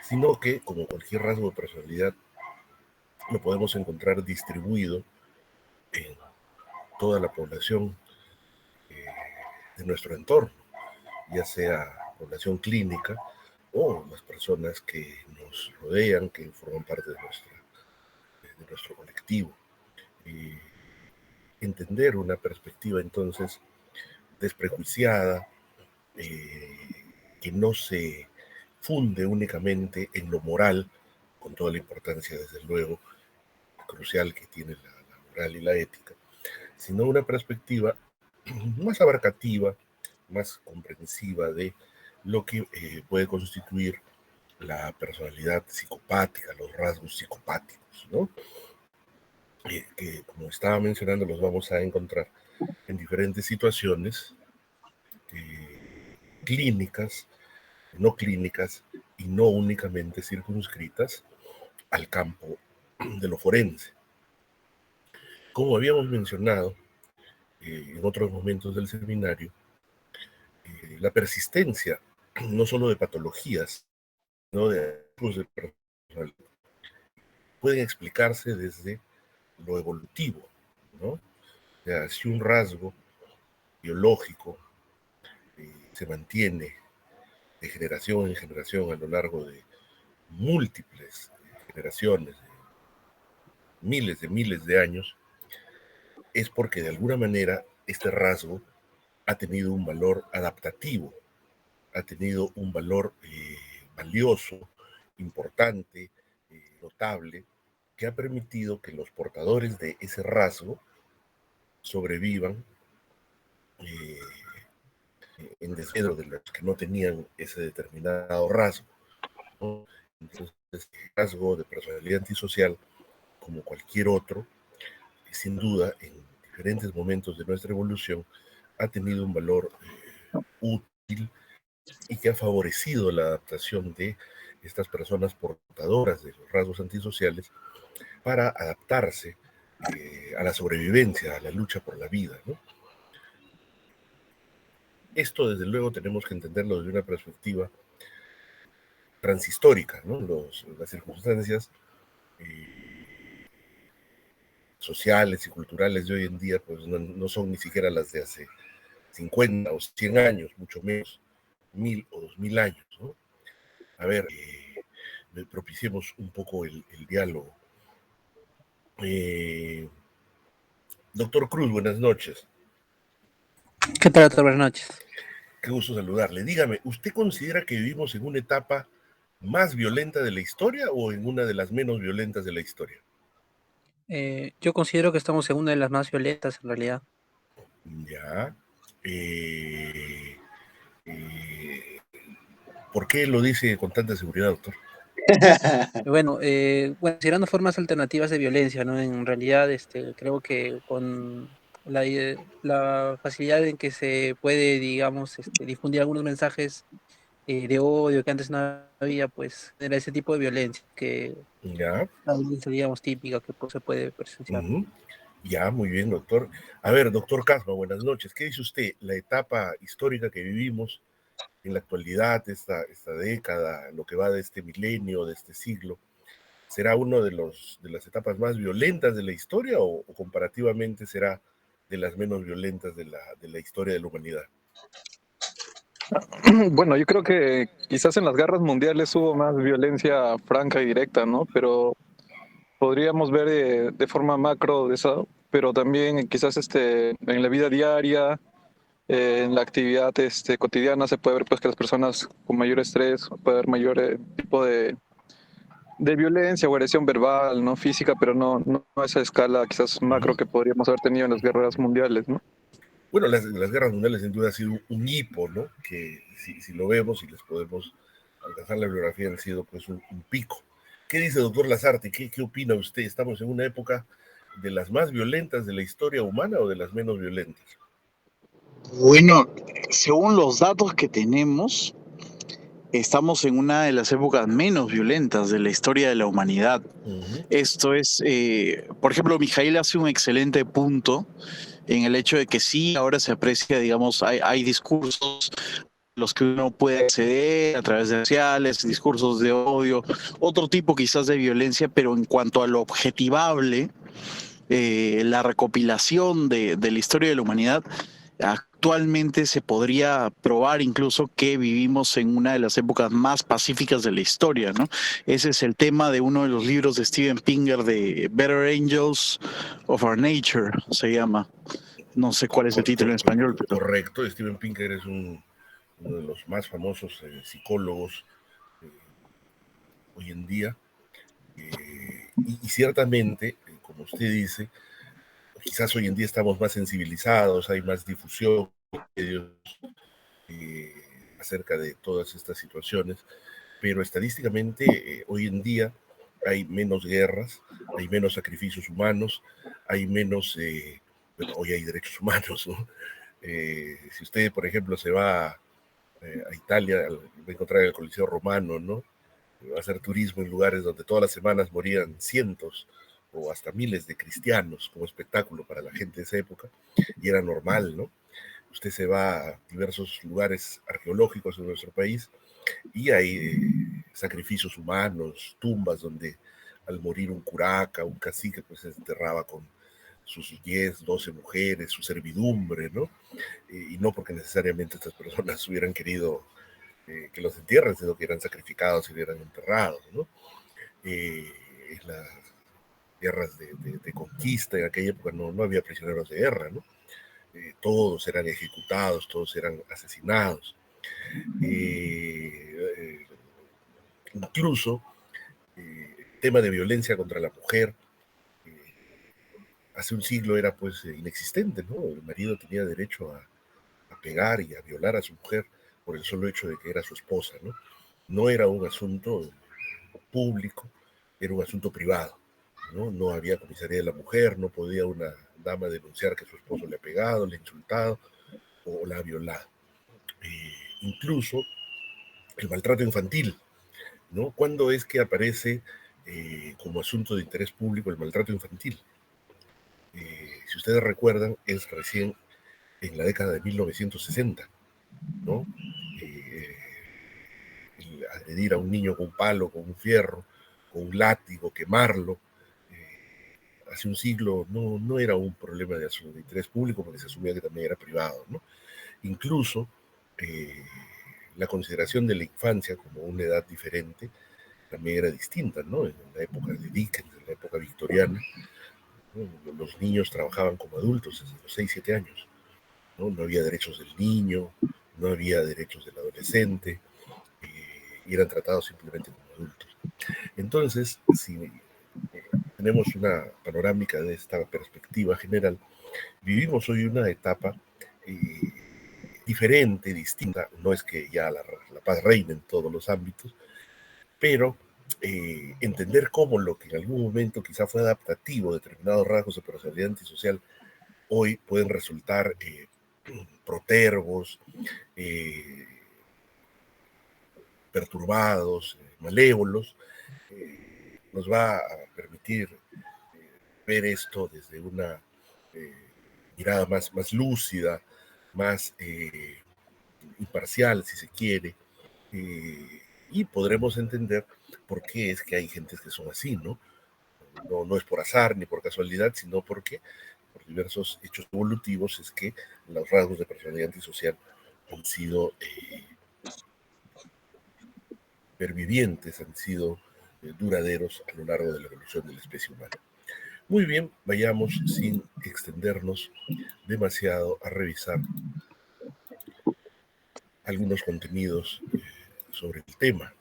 sino que, como cualquier rasgo de personalidad, lo podemos encontrar distribuido en toda la población eh, de nuestro entorno, ya sea población clínica o las personas que nos rodean, que forman parte de nuestro colectivo. Eh, Entender una perspectiva entonces desprejuiciada, que no se funde únicamente en lo moral, con toda la importancia, desde luego, crucial que tiene la moral y la ética, sino una perspectiva más abarcativa, más comprensiva de lo que puede constituir la personalidad psicopática, los rasgos psicopáticos, ¿no? Que como estaba mencionando, los vamos a encontrar en diferentes situaciones clínicas, no clínicas y no únicamente circunscritas al campo de lo forense. Como habíamos mencionado en otros momentos del seminario, la persistencia no solo de patologías, sino de tipos de personalidad, pueden explicarse desde lo evolutivo, ¿no? O sea, si un rasgo biológico se mantiene de generación en generación a lo largo de múltiples generaciones, de miles de años, es porque de alguna manera este rasgo ha tenido un valor adaptativo, ha tenido un valor valioso, importante, notable, que ha permitido que los portadores de ese rasgo sobrevivan eh, en desmedro de los que no tenían ese determinado rasgo, ¿no? Entonces, el rasgo de personalidad antisocial, como cualquier otro, sin duda, en diferentes momentos de nuestra evolución, ha tenido un valor útil y que ha favorecido la adaptación de estas personas portadoras de los rasgos antisociales para adaptarse a la sobrevivencia, a la lucha por la vida, ¿no? Esto, desde luego, tenemos que entenderlo desde una perspectiva transhistórica, ¿no? Las circunstancias sociales y culturales de hoy en día pues no son ni siquiera las de hace 50 o 100 años, mucho menos 1000 o 2000 años, ¿no? A ver, propiciemos un poco el diálogo. Doctor Cruz, buenas noches. ¿Qué tal, doctor? Buenas noches. Qué gusto saludarle. Dígame, ¿usted considera que vivimos en una etapa más violenta de la historia o en una de las menos violentas de la historia? Yo considero que estamos en una de las más violentas en realidad. Ya. Eh, eh, ¿Por qué lo dice con tanta seguridad, doctor? Bueno, considerando formas alternativas de violencia, ¿no? En realidad, creo que con la facilidad en que se puede, digamos, difundir algunos mensajes de odio que antes no había, pues era ese tipo de violencia que Ya. la violencia, digamos, típica que pues, se puede presenciar. Ya, muy bien, doctor. A ver, doctor Casma, buenas noches. ¿Qué dice usted? La etapa histórica que vivimos en la actualidad, esta década, lo que va de este milenio, de este siglo, ¿será uno de las etapas más violentas de la historia o comparativamente será de las menos violentas de la historia de la humanidad? Bueno, yo creo que quizás en las guerras mundiales hubo más violencia franca y directa, ¿no? Pero podríamos ver de forma macro de eso, pero también quizás en la vida diaria, en la actividad cotidiana se puede ver pues que las personas con mayor estrés puede haber mayor tipo de violencia o agresión verbal, no física, pero no a esa escala quizás macro que podríamos haber tenido en las guerras mundiales, ¿no? Bueno, las guerras mundiales sin duda han sido un hipo, ¿no? Que si lo vemos y les podemos alcanzar la bibliografía, han sido pues un pico. ¿Qué dice doctor Lazarte? ¿Qué opina usted? ¿Estamos en una época de las más violentas de la historia humana o de las menos violentas? Bueno, según los datos que tenemos, estamos en una de las épocas menos violentas de la historia de la humanidad. Esto es, por ejemplo, Mijail hace un excelente punto en el hecho de que sí, ahora se aprecia, digamos, hay discursos los que uno puede acceder a través de redes sociales, discursos de odio, otro tipo quizás de violencia, pero en cuanto a lo objetivable, la recopilación de la historia de la humanidad, actualmente se podría probar incluso que vivimos en una de las épocas más pacíficas de la historia, ¿no? Ese es el tema de uno de los libros de Steven Pinker, de Better Angels of Our Nature, se llama. No sé cuál es el título en español, pero... Correcto, Steven Pinker es uno de los más famosos psicólogos hoy en día. Y ciertamente, como usted dice, quizás hoy en día estamos más sensibilizados, hay más difusión acerca de todas estas situaciones, pero estadísticamente hoy en día hay menos guerras, hay menos sacrificios humanos, hay menos, bueno, hoy hay derechos humanos, ¿no? Si usted, por ejemplo, se va a Italia, va a encontrar el Coliseo Romano, ¿no? Va a hacer turismo en lugares donde todas las semanas morían cientos o hasta miles de cristianos como espectáculo para la gente de esa época, y era normal, ¿no? Usted se va a diversos lugares arqueológicos en nuestro país y hay sacrificios humanos, tumbas donde al morir un curaca, un cacique, pues se enterraba con sus 10, 12 mujeres, su servidumbre, ¿no? Y no porque necesariamente estas personas hubieran querido que los entierren, sino que eran sacrificados y eran enterrados, ¿no? En las guerras de conquista, en aquella época no había prisioneros de guerra, ¿no? Todos eran ejecutados, todos eran asesinados. Incluso el tema de violencia contra la mujer hace un siglo era pues inexistente, ¿no? El marido tenía derecho a pegar y a violar a su mujer por el solo hecho de que era su esposa, ¿no? No era un asunto público, era un asunto privado, ¿no? No había comisaría de la mujer, no podía una dama denunciar que su esposo le ha pegado, le ha insultado o la ha violado. Incluso el maltrato infantil, ¿no? ¿Cuándo es que aparece como asunto de interés público el maltrato infantil? Si ustedes recuerdan, es recién en la década de 1960, ¿no? Agredir a un niño con un palo, con un fierro, con un látigo, quemarlo, hace un siglo no era un problema de interés público porque se asumía que también era privado, ¿no? Incluso la consideración de la infancia como una edad diferente también era distinta, ¿no? En la época de Dickens, en la época victoriana, ¿no? Los niños trabajaban como adultos desde los 6, 7 años, ¿no? No había derechos del niño, no había derechos del adolescente, y eran tratados simplemente como adultos. Entonces, si tenemos una panorámica de esta perspectiva general, vivimos hoy una etapa diferente, distinta, no es que ya la paz reine en todos los ámbitos, pero entender cómo lo que en algún momento quizá fue adaptativo, determinados rasgos de personalidad antisocial, hoy pueden resultar protervos, perturbados, malévolos, nos va a permitir ver esto desde una mirada más lúcida, más imparcial, si se quiere, y podremos entender por qué es que hay gentes que son así, ¿no? No es por azar ni por casualidad, sino porque por diversos hechos evolutivos es que los rasgos de personalidad antisocial han sido pervivientes, han sido duraderos a lo largo de la evolución de la especie humana. Muy bien, vayamos sin extendernos demasiado a revisar algunos contenidos sobre el tema.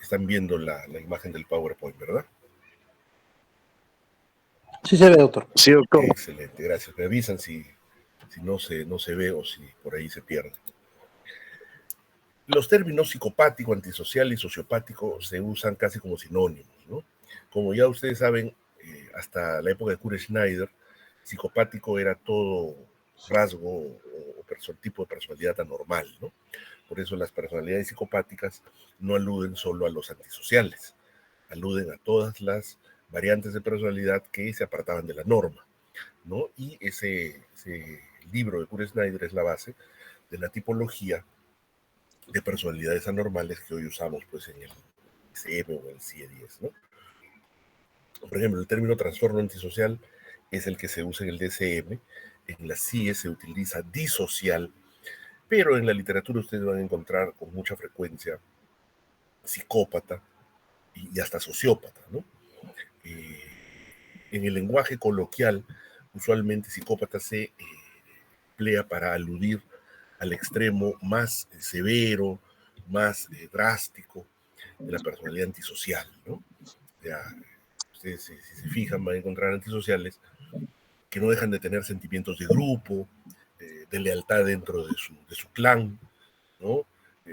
Están viendo la imagen del PowerPoint, ¿verdad? Sí se ve, doctor. Sí, doctor. Excelente, gracias. Me avisan si no se ve o si por ahí se pierde. Los términos psicopático, antisocial y sociopático se usan casi como sinónimos, ¿no? Como ya ustedes saben, hasta la época de Kurt Schneider, psicopático era todo rasgo o tipo de personalidad anormal, ¿no? Por eso las personalidades psicopáticas no aluden solo a los antisociales, aluden a todas las variantes de personalidad que se apartaban de la norma, ¿no? Y ese el libro de Kurt Snyder es la base de la tipología de personalidades anormales que hoy usamos pues en el DSM o el CIE-10, ¿no? Por ejemplo, el término trastorno antisocial es el que se usa en el DSM, en la CIE se utiliza disocial, pero en la literatura ustedes van a encontrar con mucha frecuencia psicópata y hasta sociópata, ¿no? En el lenguaje coloquial, usualmente psicópata se emplea para aludir al extremo más severo, más drástico de la personalidad antisocial, ¿no? Ya, ustedes si se fijan van a encontrar antisociales que no dejan de tener sentimientos de grupo, de lealtad dentro de su clan, ¿no?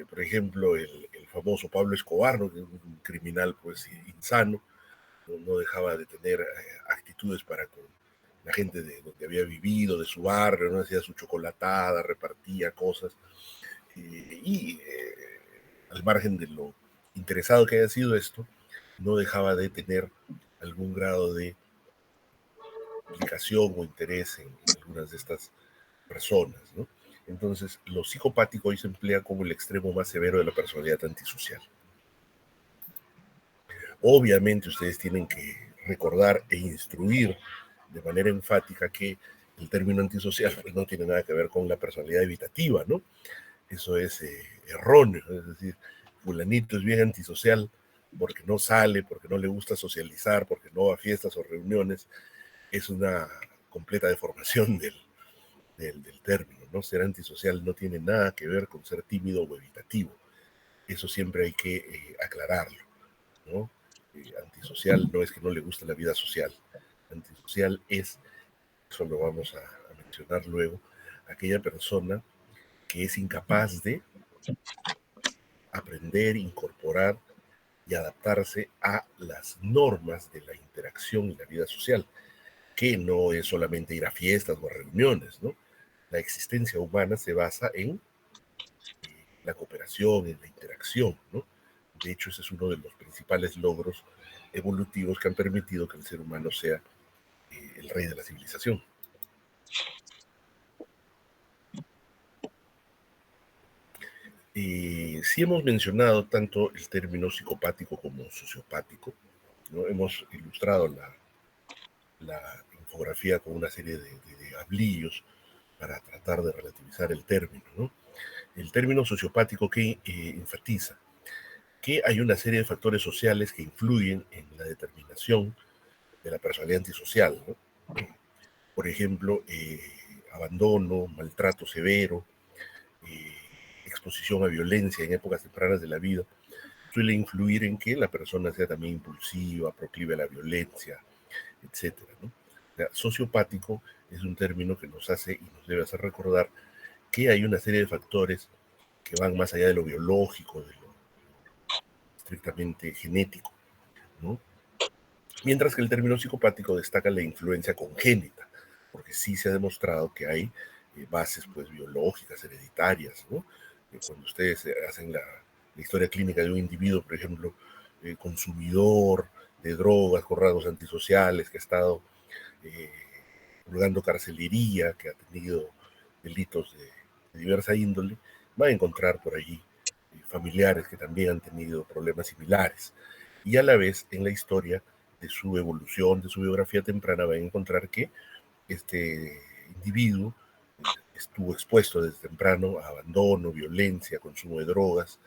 Por ejemplo, el famoso Pablo Escobar, ¿no? Que es un criminal pues insano, no dejaba de tener actitudes para con la gente de donde había vivido, de su barrio, ¿no? Hacía su chocolatada, repartía cosas, al margen de lo interesado que haya sido esto, no dejaba de tener algún grado de implicación o interés en algunas de estas personas, ¿no? Entonces, lo psicopático hoy se emplea como el extremo más severo de la personalidad antisocial. Obviamente ustedes tienen que recordar e instruir de manera enfática que el término antisocial pues, no tiene nada que ver con la personalidad evitativa, ¿no? Eso es erróneo, es decir, fulanito es bien antisocial porque no sale, porque no le gusta socializar, porque no va a fiestas o reuniones, es una completa deformación del término, ¿no? Ser antisocial no tiene nada que ver con ser tímido o evitativo. Eso siempre hay que aclararlo, ¿no? Antisocial no es que no le guste la vida social. Antisocial es, eso lo vamos a mencionar luego, aquella persona que es incapaz de aprender, incorporar y adaptarse a las normas de la interacción y la vida social, que no es solamente ir a fiestas o a reuniones, ¿no? La existencia humana se basa en la cooperación, en la interacción, ¿no? De hecho, ese es uno de los principales logros evolutivos que han permitido que el ser humano sea el rey de la civilización. Sí hemos mencionado tanto el término psicopático como sociopático, ¿no? Hemos ilustrado la infografía con una serie de hablillos para tratar de relativizar el término, ¿no? El término sociopático que enfatiza que hay una serie de factores sociales que influyen en la determinación de la personalidad antisocial, ¿no? Por ejemplo, abandono, maltrato severo, eh, exposición a violencia en épocas tempranas de la vida, suele influir en que la persona sea también impulsiva, proclive a la violencia, etcétera, ¿no? O sea, sociopático es un término que nos hace y nos debe hacer recordar que hay una serie de factores que van más allá de lo biológico, de lo estrictamente genético, ¿no? Mientras que el término psicopático destaca la influencia congénita, porque sí se ha demostrado que hay bases pues, biológicas, hereditarias, ¿no? Cuando ustedes hacen la historia clínica de un individuo, por ejemplo, consumidor de drogas, con rasgos antisociales, que ha estado purgando carcelería, que ha tenido delitos de diversa índole, va a encontrar por allí familiares que también han tenido problemas similares. Y a la vez, en la historia de su evolución, de su biografía temprana, va a encontrar que este individuo estuvo expuesto desde temprano a abandono, violencia, consumo de drogas,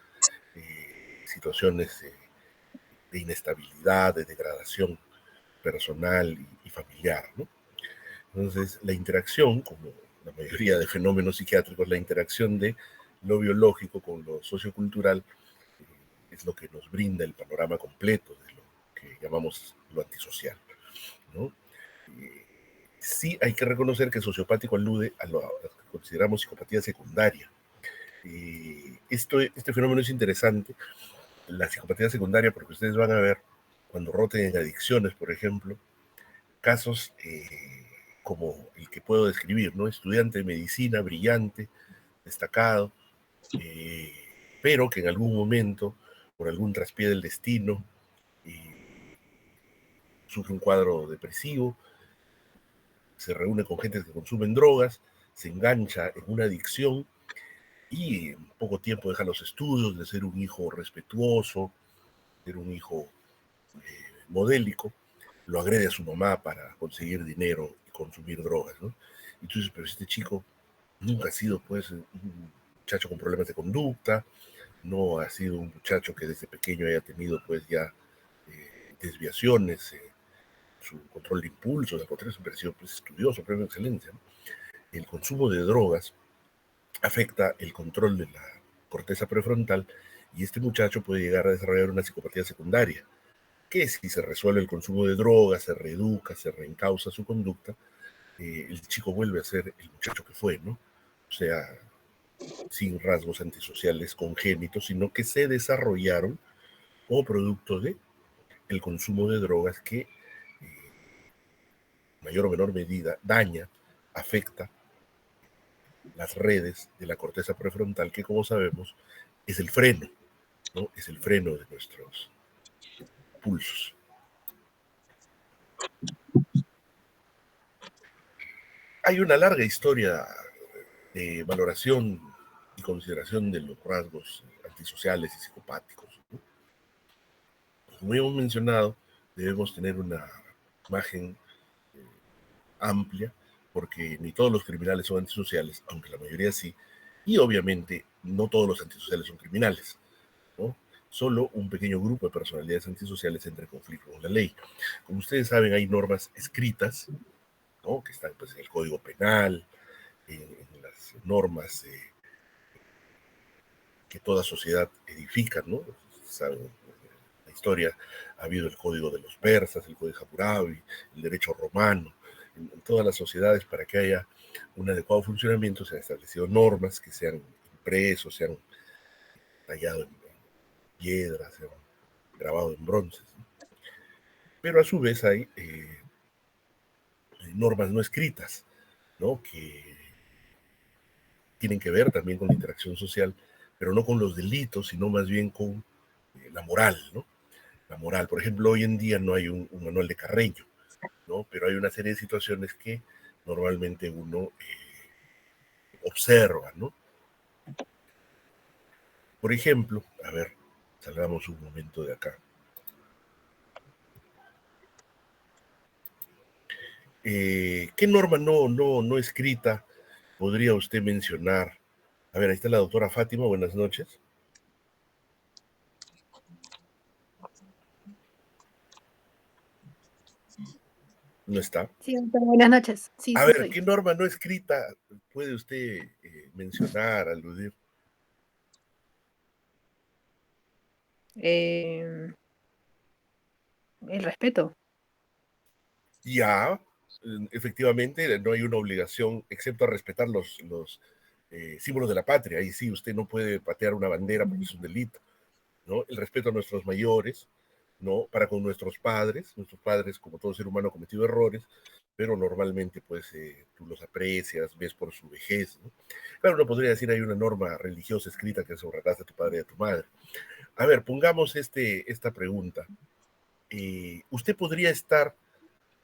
situaciones de inestabilidad, de degradación personal y familiar, ¿no? Entonces, la interacción, como la mayoría de fenómenos psiquiátricos, la interacción de lo biológico con lo sociocultural es lo que nos brinda el panorama completo de lo que llamamos lo antisocial, ¿no? Sí hay que reconocer que el sociopático alude a lo que consideramos psicopatía secundaria. Este fenómeno es interesante, la psicopatía secundaria, porque ustedes van a ver, cuando roten en adicciones, por ejemplo, casos como el que puedo describir, ¿no? Estudiante de medicina, brillante, destacado, pero que en algún momento, por algún traspié del destino, sufre un cuadro depresivo, se reúne con gente que consumen drogas, se engancha en una adicción y en poco tiempo deja los estudios, de ser un hijo respetuoso, ser un hijo modélico, lo agrede a su mamá para conseguir dinero y consumir drogas, ¿no? Y tú dices, pero este chico nunca ha sido, pues, un muchacho con problemas de conducta, no ha sido un muchacho que desde pequeño haya tenido, pues, ya desviaciones, su control de impulsos, al contrario, siempre ha sido, pues, estudioso, premio de excelencia, ¿no? El consumo de drogas afecta el control de la corteza prefrontal y este muchacho puede llegar a desarrollar una psicopatía secundaria, que si se resuelve el consumo de drogas, se reeduca, se reencausa su conducta, el chico vuelve a ser el muchacho que fue, ¿no? O sea, sin rasgos antisociales congénitos, sino que se desarrollaron como producto de el consumo de drogas que, en mayor o menor medida, daña, afecta las redes de la corteza prefrontal, que como sabemos es el freno, ¿no? Es el freno de nuestros pulsos. Hay una larga historia de valoración y consideración de los rasgos antisociales y psicopáticos, ¿no? Como hemos mencionado, debemos tener una imagen amplia, porque ni todos los criminales son antisociales, aunque la mayoría sí, y obviamente no todos los antisociales son criminales, ¿no? Solo un pequeño grupo de personalidades antisociales entra en conflicto con la ley. Como ustedes saben, hay normas escritas, ¿no? Que están, pues, en el Código Penal, en las normas que toda sociedad edifica, ¿no? Saben, la historia, ha habido el Código de los Persas, el Código Hammurabi, el derecho romano. En todas las sociedades, para que haya un adecuado funcionamiento, se han establecido normas que se han impreso, se han tallado en piedra, se han grabado en bronces, ¿no? Pero a su vez hay normas no escritas, ¿no? Que tienen que ver también con la interacción social, pero no con los delitos, sino más bien con la moral, ¿no? La moral. Por ejemplo, hoy en día no hay un manual de Carreño, ¿no? Pero hay una serie de situaciones que normalmente uno observa, ¿no? Por ejemplo, a ver, salgamos un momento de acá. ¿Qué norma no escrita podría usted mencionar? A ver, ahí está la doctora Fátima, buenas noches. ¿No está? Sí, doctor, buenas noches. Sí, A sí ver, soy. ¿qué norma no escrita puede usted mencionar, aludir? Eh, el respeto. Ya, efectivamente, no hay una obligación, excepto a respetar los símbolos de la patria. Ahí sí, usted no puede patear una bandera porque es un delito, ¿no? El respeto a nuestros mayores, ¿no? Para con nuestros padres, como todo ser humano, han cometido errores, pero normalmente, pues, tú los aprecias, ves por su vejez, ¿no? Claro, uno podría decir, hay una norma religiosa escrita que honrarás a tu padre y a tu madre. A ver, pongamos esta pregunta. ¿Usted podría estar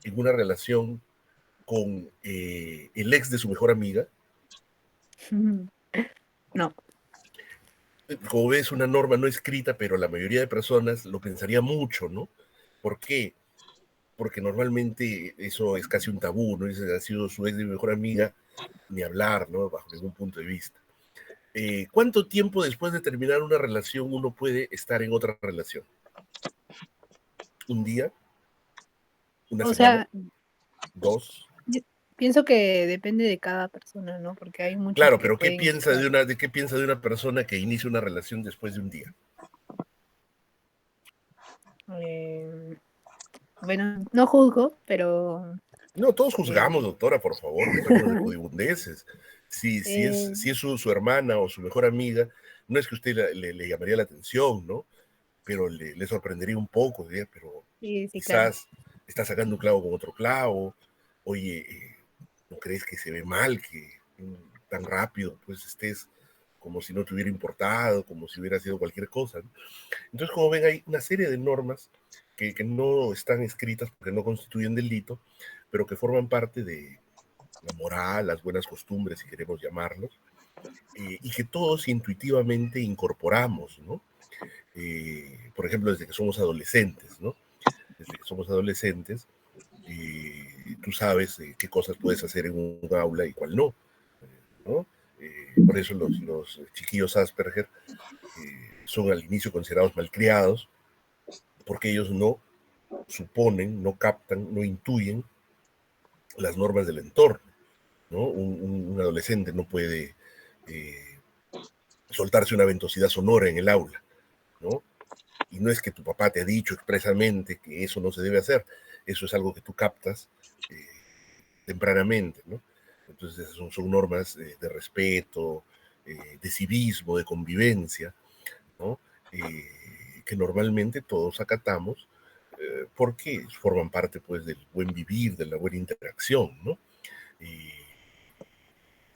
en una relación con el ex de su mejor amiga? No. Como ves, una norma no escrita, pero la mayoría de personas lo pensaría mucho, ¿no? ¿Por qué? Porque normalmente eso es casi un tabú, ¿no? Ese ha sido su ex de mi mejor amiga, ni hablar, ¿no? Bajo ningún punto de vista. ¿Cuánto tiempo después de terminar una relación uno puede estar en otra relación? ¿Un día? ¿Una O semana? sea, ¿Dos? yo pienso que depende de cada persona, ¿no? Porque hay muchos Claro, que pero pueden ¿qué piensa de una persona que inicia una relación después de un día? eh, bueno, no juzgo, pero No, todos eh, juzgamos, doctora, por favor, dejémonos de codibundeces. eh, Si es su hermana o su mejor amiga, no es que usted le llamaría la atención, ¿no? Pero le sorprendería un poco, diría, pero sí, sí, claro. quizás está sacando un clavo con otro clavo. Oye, ¿no crees que se ve mal que tan rápido pues estés como si no te hubiera importado, como si hubiera sido cualquier cosa, ¿no? Entonces, como ven, hay una serie de normas que no están escritas porque no constituyen delito, pero que forman parte la moral, las buenas costumbres, si queremos llamarlos, y que todos intuitivamente incorporamos, ¿no? Por ejemplo, desde que somos adolescentes, ¿no? Desde que somos adolescentes, tú sabes qué cosas puedes hacer en un aula y cuál no, ¿no? Por eso los chiquillos Asperger son al inicio considerados malcriados, porque ellos no suponen, no captan, no intuyen las normas del entorno, ¿no? Un adolescente no puede soltarse una ventosidad sonora en el aula, ¿no? Y no es que tu papá te ha dicho expresamente que eso no se debe hacer, eso es algo que tú captas tempranamente, ¿no? Entonces son normas de respeto, de civismo, de convivencia, ¿no? Que normalmente todos acatamos porque forman parte pues del buen vivir, de la buena interacción, ¿no?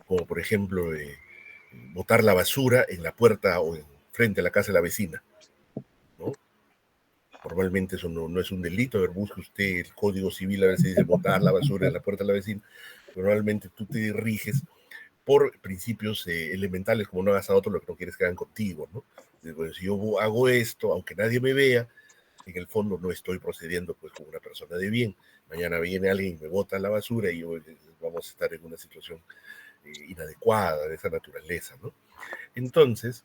Como por ejemplo botar la basura en la puerta o frente a la casa de la vecina, ¿no? Normalmente eso no es un delito. A ver, busque usted el Código Civil, a ver si dice botar la basura en la puerta de la vecina. Normalmente tú te diriges por principios elementales, como no hagas a otro lo que no quieres que hagan contigo, ¿no? Bueno, si yo hago esto, aunque nadie me vea, en el fondo no estoy procediendo pues como una persona de bien. Mañana viene alguien y me bota la basura y vamos a estar en una situación inadecuada de esa naturaleza, ¿no? Entonces,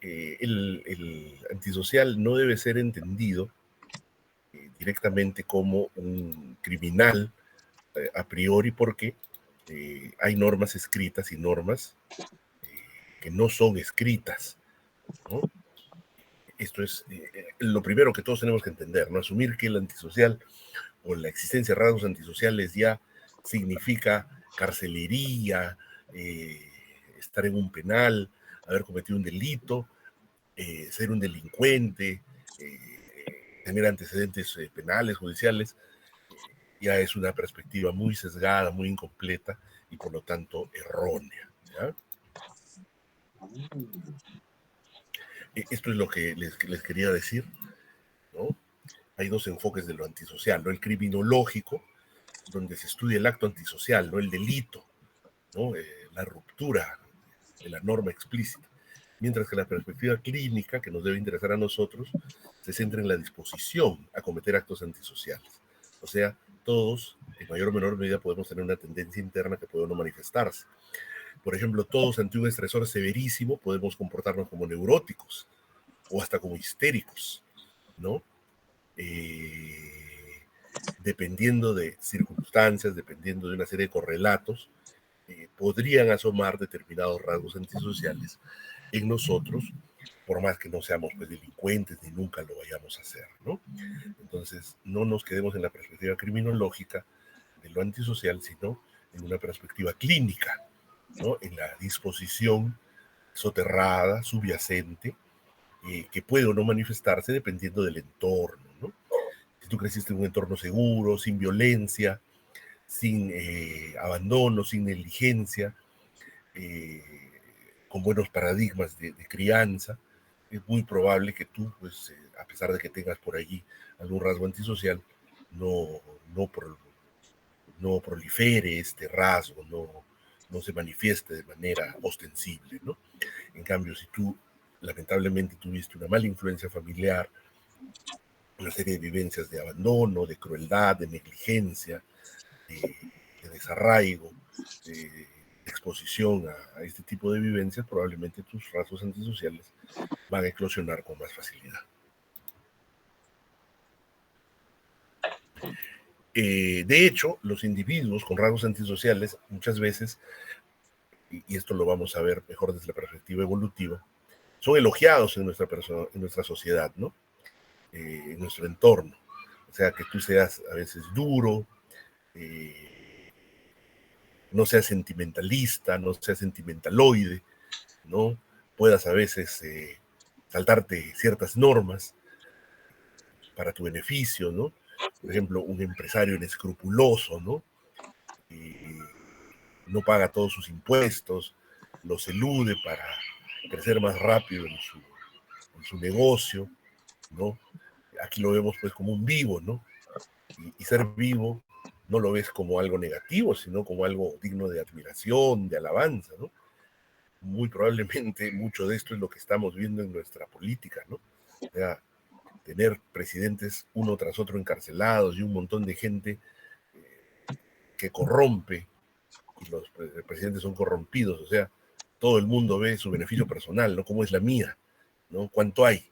el antisocial no debe ser entendido directamente como un criminal a priori, porque hay normas escritas y normas que no son escritas, ¿no? Esto es lo primero que todos tenemos que entender, ¿no? Asumir que el antisocial o la existencia de rasgos antisociales ya significa carcelería, estar en un penal, haber cometido un delito, ser un delincuente, tener antecedentes penales, judiciales, ya es una perspectiva muy sesgada, muy incompleta y por lo tanto errónea, ¿ya? Esto es lo que les quería decir, ¿no? Hay dos enfoques de lo antisocial, ¿no? El criminológico, donde se estudia el acto antisocial, no el delito, ¿no? La ruptura de la norma explícita. Mientras que la perspectiva clínica, que nos debe interesar a nosotros, se centra en la disposición a cometer actos antisociales. O sea, todos, en mayor o menor medida, podemos tener una tendencia interna que puede no manifestarse. Por ejemplo, todos ante un estresor severísimo podemos comportarnos como neuróticos o hasta como histéricos, ¿no? Dependiendo de circunstancias, dependiendo de una serie de correlatos, podrían asomar determinados rasgos antisociales en nosotros, por más que no seamos pues, delincuentes ni nunca lo vayamos a hacer, ¿no? Entonces, no nos quedemos en la perspectiva criminológica de lo antisocial, sino en una perspectiva clínica, ¿no? En la disposición soterrada, subyacente, que puede o no manifestarse dependiendo del entorno, ¿no? Si tú creciste en un entorno seguro, sin violencia, sin abandono, sin negligencia, con buenos paradigmas de crianza, es muy probable que tú, pues, a pesar de que tengas por allí algún rasgo antisocial, no, no, no prolifere este rasgo, no se manifieste de manera ostensible, ¿no? En cambio, si tú lamentablemente tuviste una mala influencia familiar, una serie de vivencias de abandono, de crueldad, de negligencia, de desarraigo, de exposición a este tipo de vivencias, probablemente tus rasgos antisociales van a eclosionar con más facilidad. De hecho, los individuos con rasgos antisociales muchas veces, y esto lo vamos a ver mejor desde la perspectiva evolutiva, son elogiados en nuestra sociedad, ¿no? En nuestro entorno. O sea, que tú seas a veces duro, no seas sentimentalista, no seas sentimentaloide, ¿no? Puedas a veces saltarte ciertas normas para tu beneficio, ¿no? Por ejemplo, un empresario inescrupuloso, ¿no? No paga todos sus impuestos, los elude para crecer más rápido en su negocio, ¿no? Aquí lo vemos pues como un vivo, ¿no? Y ser vivo no lo ves como algo negativo, sino como algo digno de admiración, de alabanza, ¿no? Muy probablemente mucho de esto es lo que estamos viendo en nuestra política, ¿no? O sea, tener presidentes uno tras otro encarcelados y un montón de gente que corrompe, y los presidentes son corrompidos, o sea, todo el mundo ve su beneficio personal, ¿no? ¿Cómo es la mía? ¿No? ¿Cuánto hay?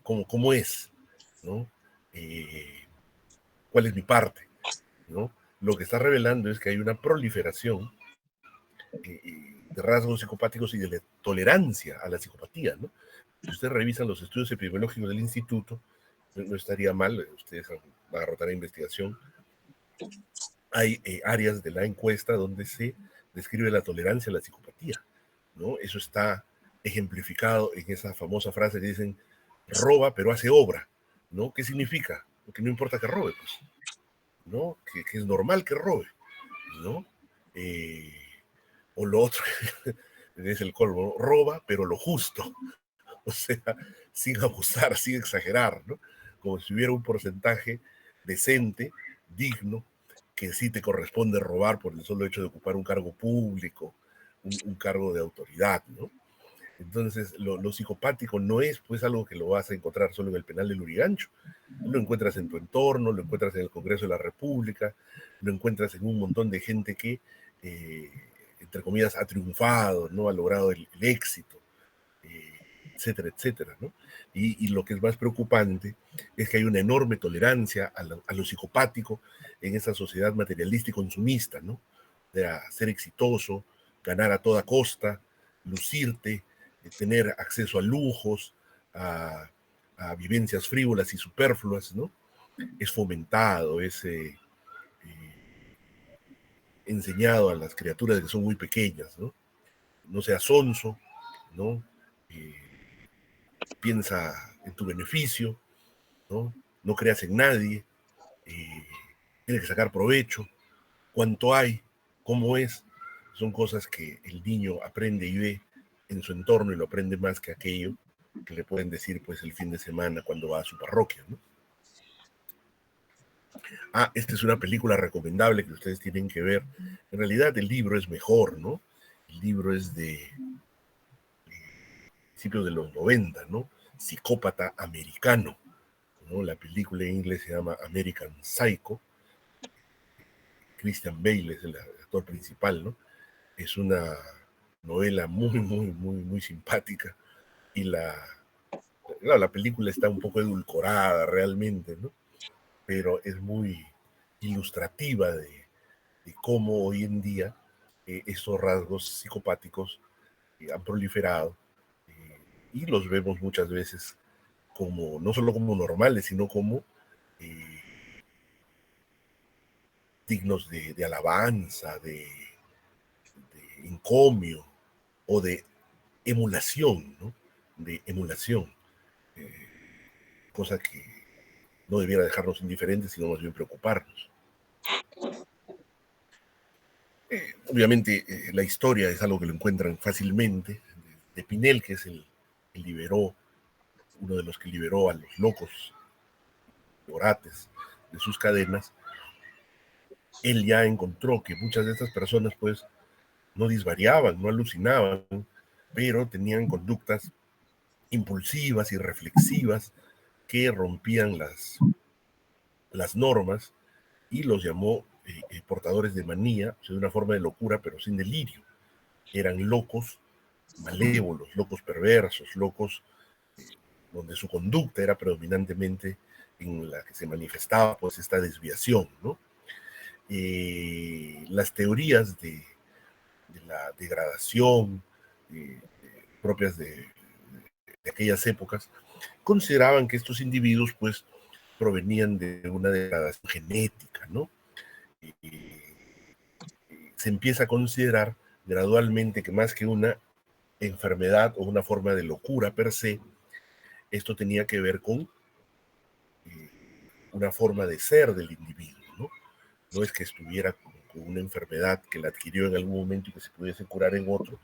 ¿Cómo es? ¿No? ¿Cuál es mi parte? ¿No? Lo que está revelando es que hay una proliferación de rasgos psicopáticos y de tolerancia a la psicopatía, ¿no? Si ustedes revisan los estudios epidemiológicos del instituto, no estaría mal, ustedes van a rotar a investigación, hay áreas de la encuesta donde se describe la tolerancia a la psicopatía, ¿no? Eso está ejemplificado en esa famosa frase que dicen, roba pero hace obra, ¿no? ¿Qué significa? Que no importa que robe, pues, ¿no? Que es normal que robe, ¿no? O lo otro, es el colmo, ¿no? Roba pero lo justo, o sea, sin abusar, sin exagerar, ¿no? Como si hubiera un porcentaje decente, digno, que sí te corresponde robar por el solo hecho de ocupar un cargo público, un cargo de autoridad, ¿no? Entonces, lo psicopático no es pues algo que lo vas a encontrar solo en el penal de Lurigancho. Lo encuentras en tu entorno, lo encuentras en el Congreso de la República, lo encuentras en un montón de gente que, entre comillas, ha triunfado, ¿no? Ha logrado el éxito, etcétera, etcétera, ¿no? Y lo que es más preocupante es que hay una enorme tolerancia a lo psicopático en esa sociedad materialista y consumista, ¿no? De ser exitoso, ganar a toda costa, lucirte, tener acceso a lujos, a vivencias frívolas y superfluas, ¿no? Es fomentado, es enseñado a las criaturas que son muy pequeñas, ¿no? No seas sonso, ¿no? Piensa en tu beneficio, ¿no? No creas en nadie, tienes que sacar provecho, cuánto hay, cómo es, son cosas que el niño aprende y ve en su entorno y lo aprende más que aquello que le pueden decir pues el fin de semana cuando va a su parroquia, ¿no? Esta es una película recomendable que ustedes tienen que ver. En realidad el libro es mejor, ¿no? El libro es de principios de los 90, ¿no? Psicópata americano, ¿no? La película en inglés se llama American Psycho. Christian Bale es el actor principal, ¿no? Es una novela muy simpática y claro, la película está un poco edulcorada realmente, ¿no? Pero es muy ilustrativa de cómo hoy en día estos rasgos psicopáticos han proliferado y los vemos muchas veces como, no solo como normales, sino como dignos de alabanza, de encomio o de emulación, ¿no? De emulación, cosa que no debiera dejarnos indiferentes, sino más bien preocuparnos. Obviamente, la historia es algo que lo encuentran fácilmente. De Pinel, que es uno de los que liberó a los locos orates de sus cadenas, él ya encontró que muchas de estas personas, pues, no disvariaban, no alucinaban, pero tenían conductas impulsivas y reflexivas que rompían las normas y los llamó portadores de manía, o sea, de una forma de locura, pero sin delirio. Eran locos malévolos, locos perversos, locos donde su conducta era predominantemente en la que se manifestaba pues esta desviación, ¿no? Las teorías de la degradación propias de aquellas épocas consideraban que estos individuos pues provenían de una degradación genética, ¿no? Se empieza a considerar gradualmente que más que una enfermedad o una forma de locura per se, esto tenía que ver con una forma de ser del individuo, ¿no? No es que estuviera con una enfermedad que la adquirió en algún momento y que se pudiese curar en otro,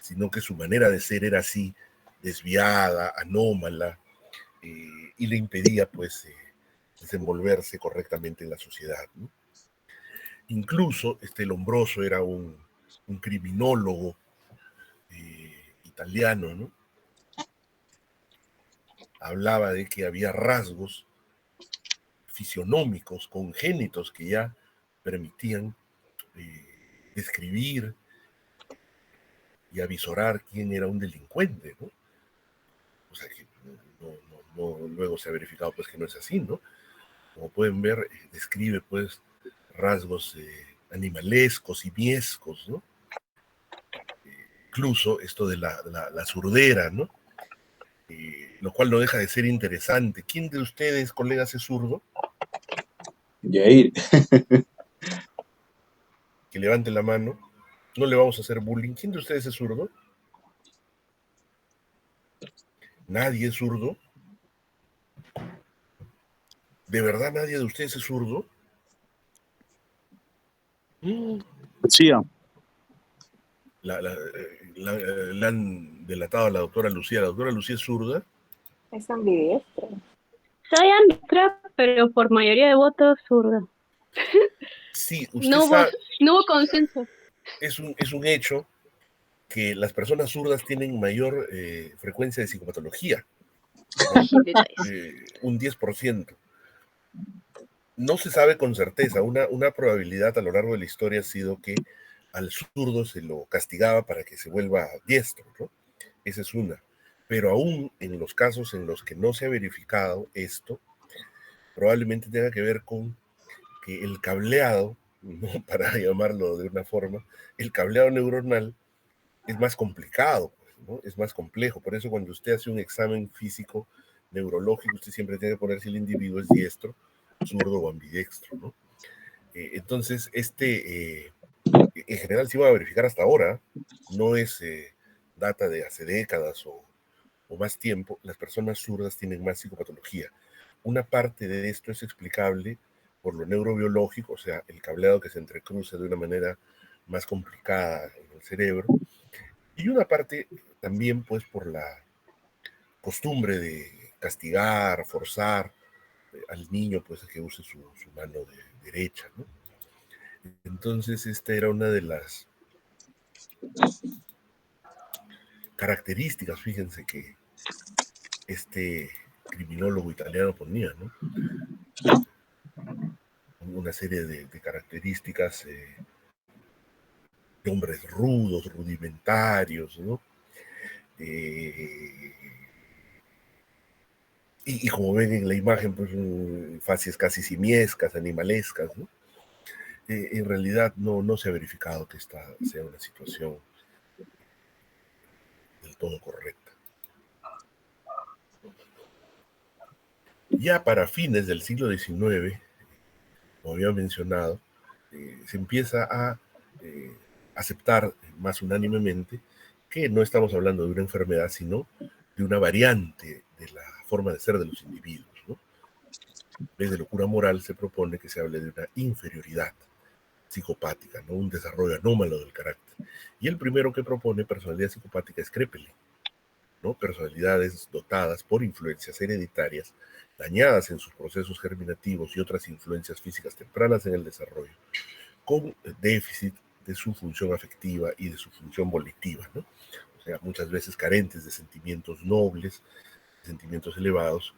sino que su manera de ser era así, desviada, anómala, y le impedía, pues, desenvolverse correctamente en la sociedad, ¿no? Incluso Lombroso era un criminólogo italiano, ¿no? Hablaba de que había rasgos fisionómicos, congénitos, que ya permitían describir y avisorar quién era un delincuente, ¿no? O sea que luego se ha verificado pues que no es así, ¿no? Como pueden ver, describe pues rasgos animalescos y miescos, ¿no? Incluso esto de la surdera, ¿no? Lo cual no deja de ser interesante. ¿Quién de ustedes, colegas, es zurdo? Yair. Que levante la mano. No le vamos a hacer bullying. ¿Quién de ustedes es zurdo? ¿Nadie es zurdo? ¿De verdad nadie de ustedes es zurdo? Sí, La han delatado a la doctora Lucía. ¿La doctora Lucía es zurda? Es ambidiestra. Soy ambidiestra, pero por mayoría de votos zurda. Sí, usted No sabe, hubo consenso. es un hecho que las personas zurdas tienen mayor frecuencia de psicopatología, ¿no? Un 10%. No se sabe con certeza. Una probabilidad a lo largo de la historia ha sido que al zurdo se lo castigaba para que se vuelva diestro, ¿no? Esa es una. Pero aún en los casos en los que no se ha verificado esto, probablemente tenga que ver con que el cableado, ¿no? Para llamarlo de una forma, el cableado neuronal es más complicado, ¿no? Es más complejo. Por eso cuando usted hace un examen físico neurológico, usted siempre tiene que poner si el individuo es diestro, zurdo o ambidextro, ¿no? Entonces, en general se iba a verificar hasta ahora, no es data de hace décadas o más tiempo. Las personas zurdas tienen más psicopatología. Una parte de esto es explicable por lo neurobiológico, o sea, el cableado que se entrecruza de una manera más complicada en el cerebro, y una parte también pues por la costumbre de castigar, forzar al niño pues a que use su mano derecha, ¿no? Entonces esta era una de las características, fíjense, que este criminólogo italiano ponía, ¿no? Una serie de características de hombres rudos, rudimentarios, ¿no? Y como ven en la imagen, pues facies casi simiescas, animalescas, ¿no? En realidad no se ha verificado que esta sea una situación del todo correcta. Ya para fines del siglo XIX, como había mencionado, se empieza a aceptar más unánimemente que no estamos hablando de una enfermedad, sino de una variante de la forma de ser de los individuos, ¿no? En vez de locura moral, se propone que se hable de una inferioridad psicopática, ¿no? Un desarrollo anómalo del carácter. Y el primero que propone personalidad psicopática es Krepelin, ¿no? Personalidades dotadas por influencias hereditarias, dañadas en sus procesos germinativos y otras influencias físicas tempranas en el desarrollo, con déficit de su función afectiva y de su función volitiva, ¿no? O sea, muchas veces carentes de sentimientos nobles, de sentimientos elevados,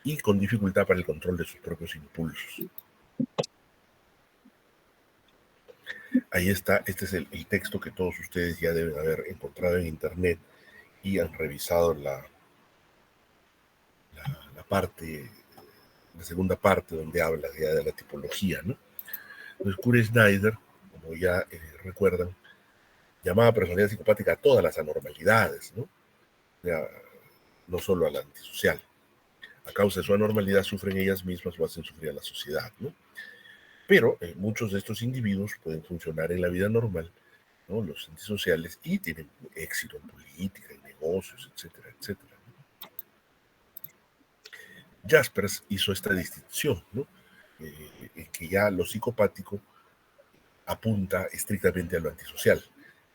y con dificultad para el control de sus propios impulsos. Ahí está, este es el texto que todos ustedes ya deben haber encontrado en internet y han revisado la segunda parte donde habla ya de la tipología, ¿no? Entonces, Kurt Snyder, como ya recuerdan, llamaba personalidad psicopática a todas las anormalidades, ¿no? O sea, no solo a la antisocial. A causa de su anormalidad sufren ellas mismas o hacen sufrir a la sociedad, ¿no? Pero muchos de estos individuos pueden funcionar en la vida normal, ¿no? Los antisociales, y tienen éxito en política, en negocios, etcétera, etcétera. Jaspers hizo esta distinción, ¿no? En que ya lo psicopático apunta estrictamente a lo antisocial.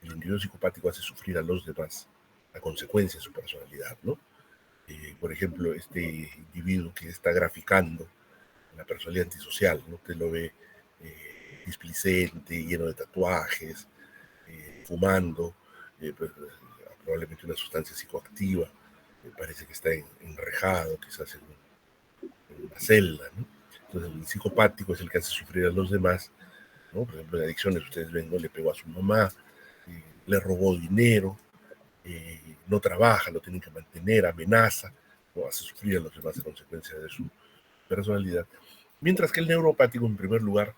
El individuo psicopático hace sufrir a los demás a consecuencia de su personalidad, ¿no? Por ejemplo, este individuo que está graficando la personalidad antisocial, ¿no? Usted lo ve displicente, lleno de tatuajes, fumando, pues, probablemente una sustancia psicoactiva, parece que está enrejado, quizás en una celda, ¿no? Entonces el psicopático es el que hace sufrir a los demás, ¿no? Por ejemplo, en adicciones ustedes ven, ¿no? Le pegó a su mamá, le robó dinero, no trabaja, lo tienen que mantener, amenaza, ¿no? Hace sufrir a los demás a consecuencia de su personalidad. Mientras que el neuropático, en primer lugar,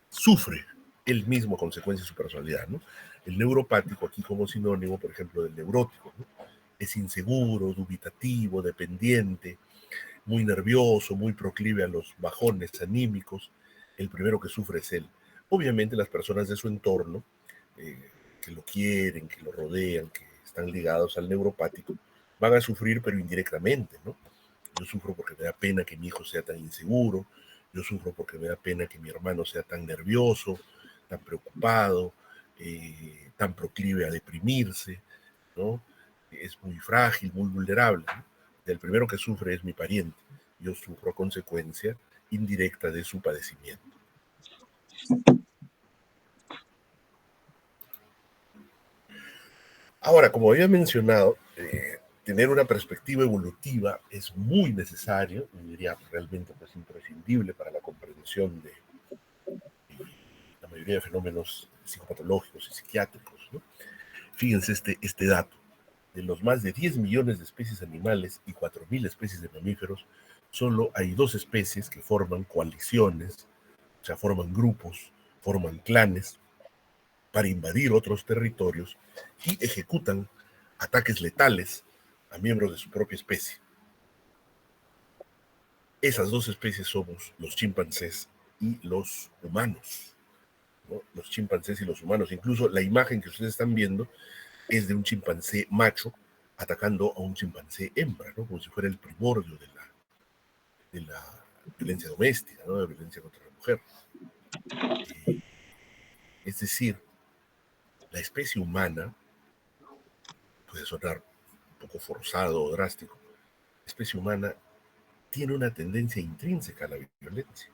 sufre él mismo a consecuencia de su personalidad, ¿no? El neuropático, aquí como sinónimo, por ejemplo, del neurótico, ¿no? Es inseguro, dubitativo, dependiente, muy nervioso, muy proclive a los bajones anímicos. El primero que sufre es él. Obviamente las personas de su entorno, que lo quieren, que lo rodean, que están ligados al neuropático, van a sufrir, pero indirectamente, ¿no? Yo sufro porque me da pena que mi hijo sea tan inseguro, yo sufro porque me da pena que mi hermano sea tan nervioso, tan preocupado, tan proclive a deprimirse, ¿no? Es muy frágil, muy vulnerable, ¿no? El primero que sufre es mi pariente. Yo sufro a consecuencia indirecta de su padecimiento. Ahora, como había mencionado, tener una perspectiva evolutiva es muy necesario, yo diría realmente pues, imprescindible para la comprensión de la mayoría de fenómenos psicopatológicos y psiquiátricos, ¿no? Fíjense este dato. De los más de 10 millones de especies animales y 4.000 especies de mamíferos, solo hay 2 especies que forman coaliciones, o sea, forman grupos, forman clanes para invadir otros territorios y ejecutan ataques letales a miembros de su propia especie. Esas 2 especies somos los chimpancés y los humanos, ¿no? Los chimpancés y los humanos. Incluso la imagen que ustedes están viendo es de un chimpancé macho atacando a un chimpancé hembra, ¿no? Como si fuera el primordio de la violencia doméstica, ¿no? De la violencia contra la mujer. Es decir, la especie humana, puede sonar un poco forzado o drástico, la especie humana tiene una tendencia intrínseca a la violencia.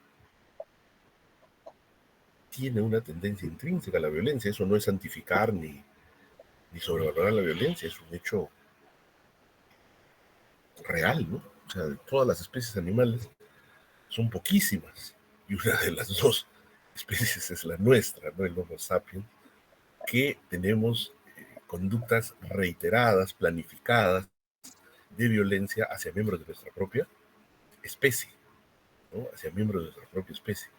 Tiene una tendencia intrínseca a la violencia. Eso no es santificar ni sobrevalorar la violencia, es un hecho real, ¿no? O sea, de todas las especies animales son poquísimas, y una de las 2 especies es la nuestra, ¿no? El Homo sapiens, que tenemos conductas reiteradas, planificadas, de violencia hacia miembros de nuestra propia especie, ¿no? Hacia miembros de nuestra propia especie.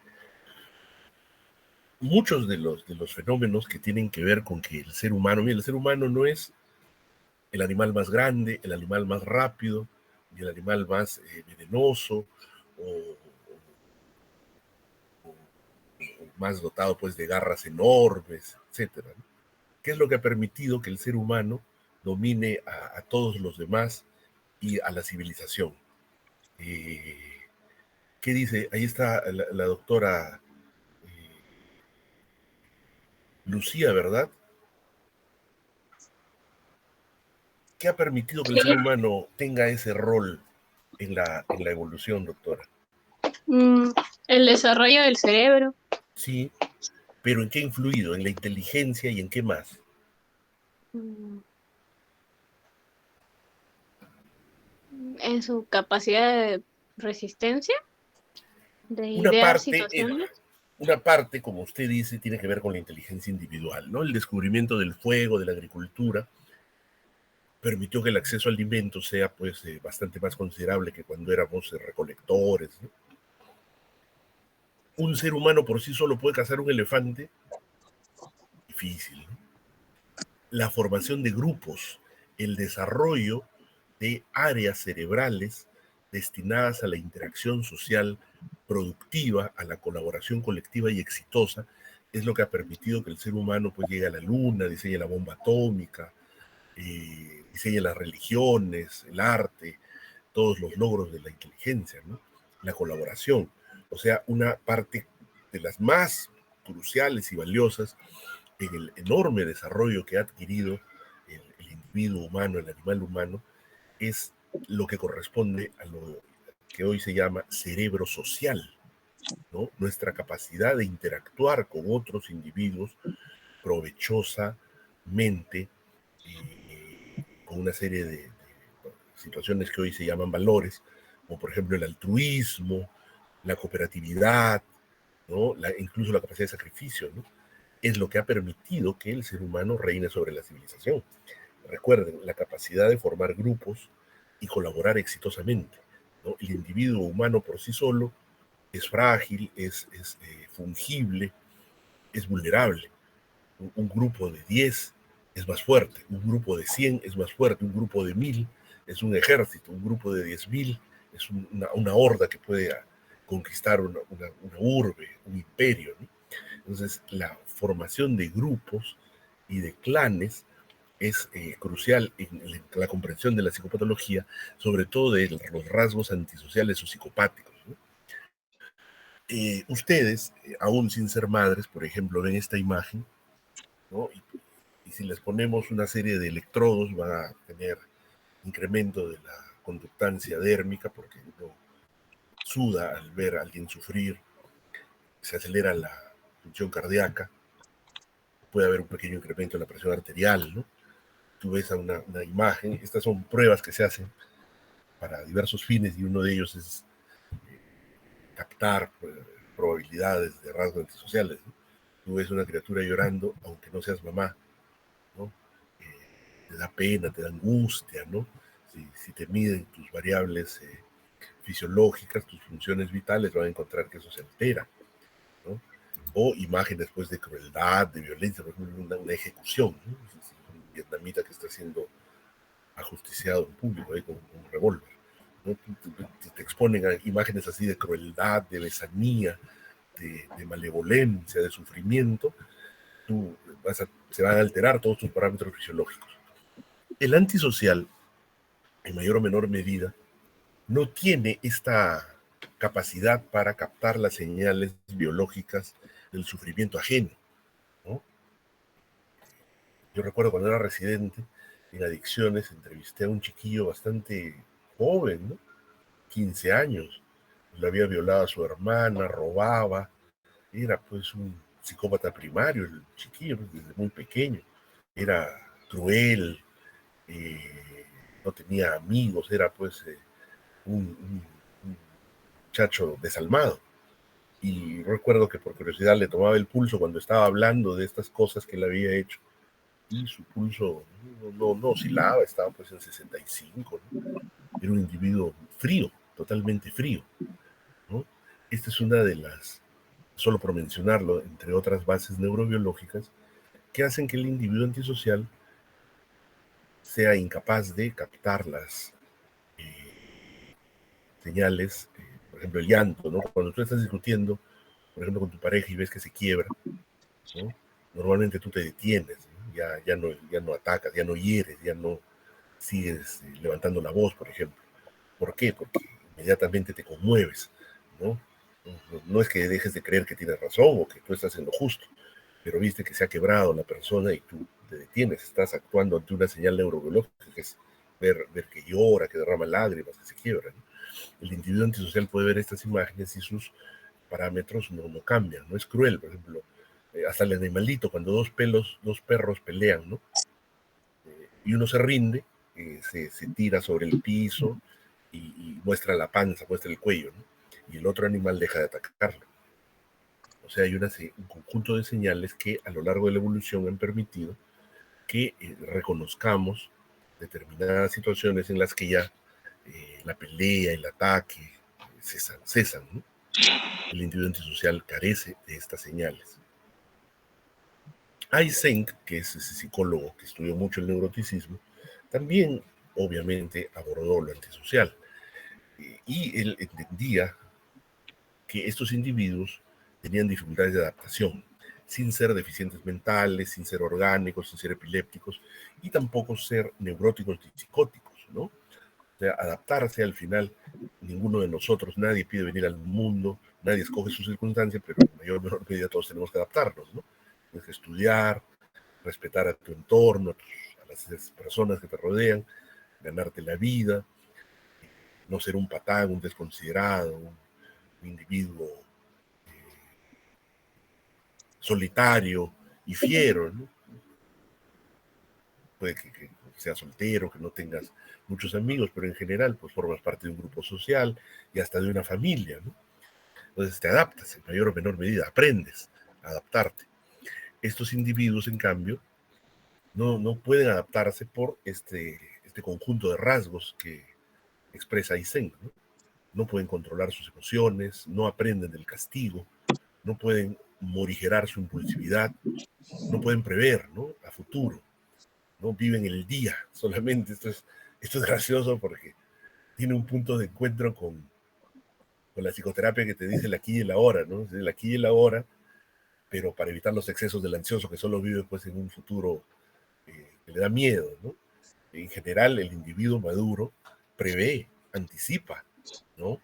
Muchos de los fenómenos que tienen que ver con que el ser humano, mira, el ser humano no es el animal más grande, el animal más rápido, ni el animal más venenoso, o más dotado pues de garras enormes, etcétera, ¿no? ¿Qué es lo que ha permitido que el ser humano domine a todos los demás y a la civilización? ¿Qué dice? Ahí está la doctora Lucía, ¿verdad? ¿Qué ha permitido que el ser humano tenga ese rol en la evolución, doctora? El desarrollo del cerebro. Sí, pero ¿en qué ha influido? ¿En la inteligencia y en qué más? En su capacidad de resistencia, de Una idear parte, situaciones. una parte, como usted dice, tiene que ver con la inteligencia individual, ¿no? El descubrimiento del fuego, de la agricultura, permitió que el acceso a alimentos sea pues bastante más considerable que cuando éramos recolectores, ¿no? Un ser humano por sí solo puede cazar un elefante, difícil, ¿no? La formación de grupos, el desarrollo de áreas cerebrales destinadas a la interacción social productiva, a la colaboración colectiva y exitosa, es lo que ha permitido que el ser humano pues llegue a la luna, diseñe la bomba atómica, diseñe las religiones, el arte, todos los logros de la inteligencia, ¿no? La colaboración. O sea, una parte de las más cruciales y valiosas en el enorme desarrollo que ha adquirido el individuo humano, el animal humano, es lo que corresponde a lo que hoy se llama cerebro social. ¿no? Nuestra capacidad de interactuar con otros individuos provechosamente, con una serie de situaciones que hoy se llaman valores, como por ejemplo el altruismo, la cooperatividad, ¿no? Incluso la capacidad de sacrificio, ¿no? Es lo que ha permitido que el ser humano reine sobre la civilización. Recuerden, la capacidad de formar grupos y colaborar exitosamente, ¿no? El individuo humano por sí solo es frágil, es fungible, es vulnerable. Un grupo de 10 es más fuerte, un grupo de 100 es más fuerte, un grupo de 1000 es un ejército, un grupo de 10.000 es una horda que puede conquistar una urbe, un imperio, ¿no? Entonces, la formación de grupos y de clanes es crucial en la comprensión de la psicopatología, sobre todo de los rasgos antisociales o psicopáticos, ¿no? Ustedes, aún sin ser madres, por ejemplo, ven esta imagen, ¿no? Y si les ponemos una serie de electrodos, van a tener incremento de la conductancia dérmica, porque uno suda al ver a alguien sufrir, se acelera la función cardíaca, puede haber un pequeño incremento en la presión arterial, ¿no? Tú ves una imagen, estas son pruebas que se hacen para diversos fines y uno de ellos es captar probabilidades de rasgos antisociales, ¿no? Tú ves una criatura llorando, aunque no seas mamá, ¿no? Te da pena, te da angustia, ¿no? Si te miden tus variables fisiológicas, tus funciones vitales, van a encontrar que eso se altera, ¿no? O imágenes pues de crueldad, de violencia, por ejemplo, una ejecución, ¿no? Un vietnamita que está siendo ajusticiado en público con un revólver, ¿no? Te exponen a imágenes así de crueldad, de besanía, de malevolencia, de sufrimiento, se van a alterar todos tus parámetros fisiológicos. El antisocial, en mayor o menor medida, no tiene esta capacidad para captar las señales biológicas del sufrimiento ajeno, ¿no? Yo recuerdo cuando era residente en adicciones, entrevisté a un chiquillo bastante joven, ¿no? 15 años, le había violado a su hermana, robaba, era pues un psicópata primario, el chiquillo, desde muy pequeño, era cruel, no tenía amigos, era pues un muchacho desalmado. Y recuerdo que por curiosidad le tomaba el pulso cuando estaba hablando de estas cosas que él había hecho. Y su pulso no oscilaba, estaba pues en 65, ¿no? Era un individuo frío, totalmente frío, ¿no? Esta es una de las, solo por mencionarlo, entre otras bases neurobiológicas, que hacen que el individuo antisocial sea incapaz de captar las señales, por ejemplo, el llanto, ¿no? Cuando tú estás discutiendo, por ejemplo, con tu pareja y ves que se quiebra, ¿no? Normalmente tú te detienes, ¿no? Ya no atacas, ya no hieres, ya no sigues levantando la voz, por ejemplo. ¿Por qué? Porque inmediatamente te conmueves, ¿no? No es que dejes de creer que tienes razón o que tú estás en lo justo, pero viste que se ha quebrado la persona y tú te detienes, estás actuando ante una señal neurobiológica, que es ver que llora, que derrama lágrimas, que se quiebra, ¿no? El individuo antisocial puede ver estas imágenes y sus parámetros no cambian, no es cruel, por ejemplo, hasta el animalito, cuando dos perros pelean, ¿no? Y uno se rinde, se tira sobre el piso y muestra la panza, muestra el cuello, ¿no? Y el otro animal deja de atacarlo. O sea, hay un conjunto de señales que a lo largo de la evolución han permitido que reconozcamos determinadas situaciones en las que ya la pelea, el ataque cesan, ¿no? El individuo antisocial carece de estas señales. Eysenck, que es ese psicólogo que estudió mucho el neuroticismo, también obviamente abordó lo antisocial. Y él entendía que estos individuos tenían dificultades de adaptación, sin ser deficientes mentales, sin ser orgánicos, sin ser epilépticos, y tampoco ser neuróticos ni psicóticos, ¿no? O sea, adaptarse al final, ninguno de nosotros, nadie pide venir al mundo, nadie escoge sus circunstancias, pero en mayor o menor medida todos tenemos que adaptarnos, ¿no? Tienes que estudiar, respetar a tu entorno, a las personas que te rodean, ganarte la vida, no ser un patán, un desconsiderado, un individuo solitario y fiero, ¿no? Puede que seas soltero, que no tengas muchos amigos, pero en general pues formas parte de un grupo social y hasta de una familia, ¿no? Entonces te adaptas en mayor o menor medida, aprendes a adaptarte. Estos individuos, en cambio, no pueden adaptarse por este conjunto de rasgos que expresa Eysenck, ¿no? No pueden controlar sus emociones, no aprenden del castigo, no pueden morigerar su impulsividad, no pueden prever, ¿no?, a futuro, no viven el día solamente. Esto es gracioso porque tiene un punto de encuentro con la psicoterapia que te dice el aquí y el ahora, ¿no? Es el aquí y el ahora, pero para evitar los excesos del ansioso que solo vive pues en un futuro que le da miedo, ¿no? En general, el individuo maduro prevé, anticipa, ¿no?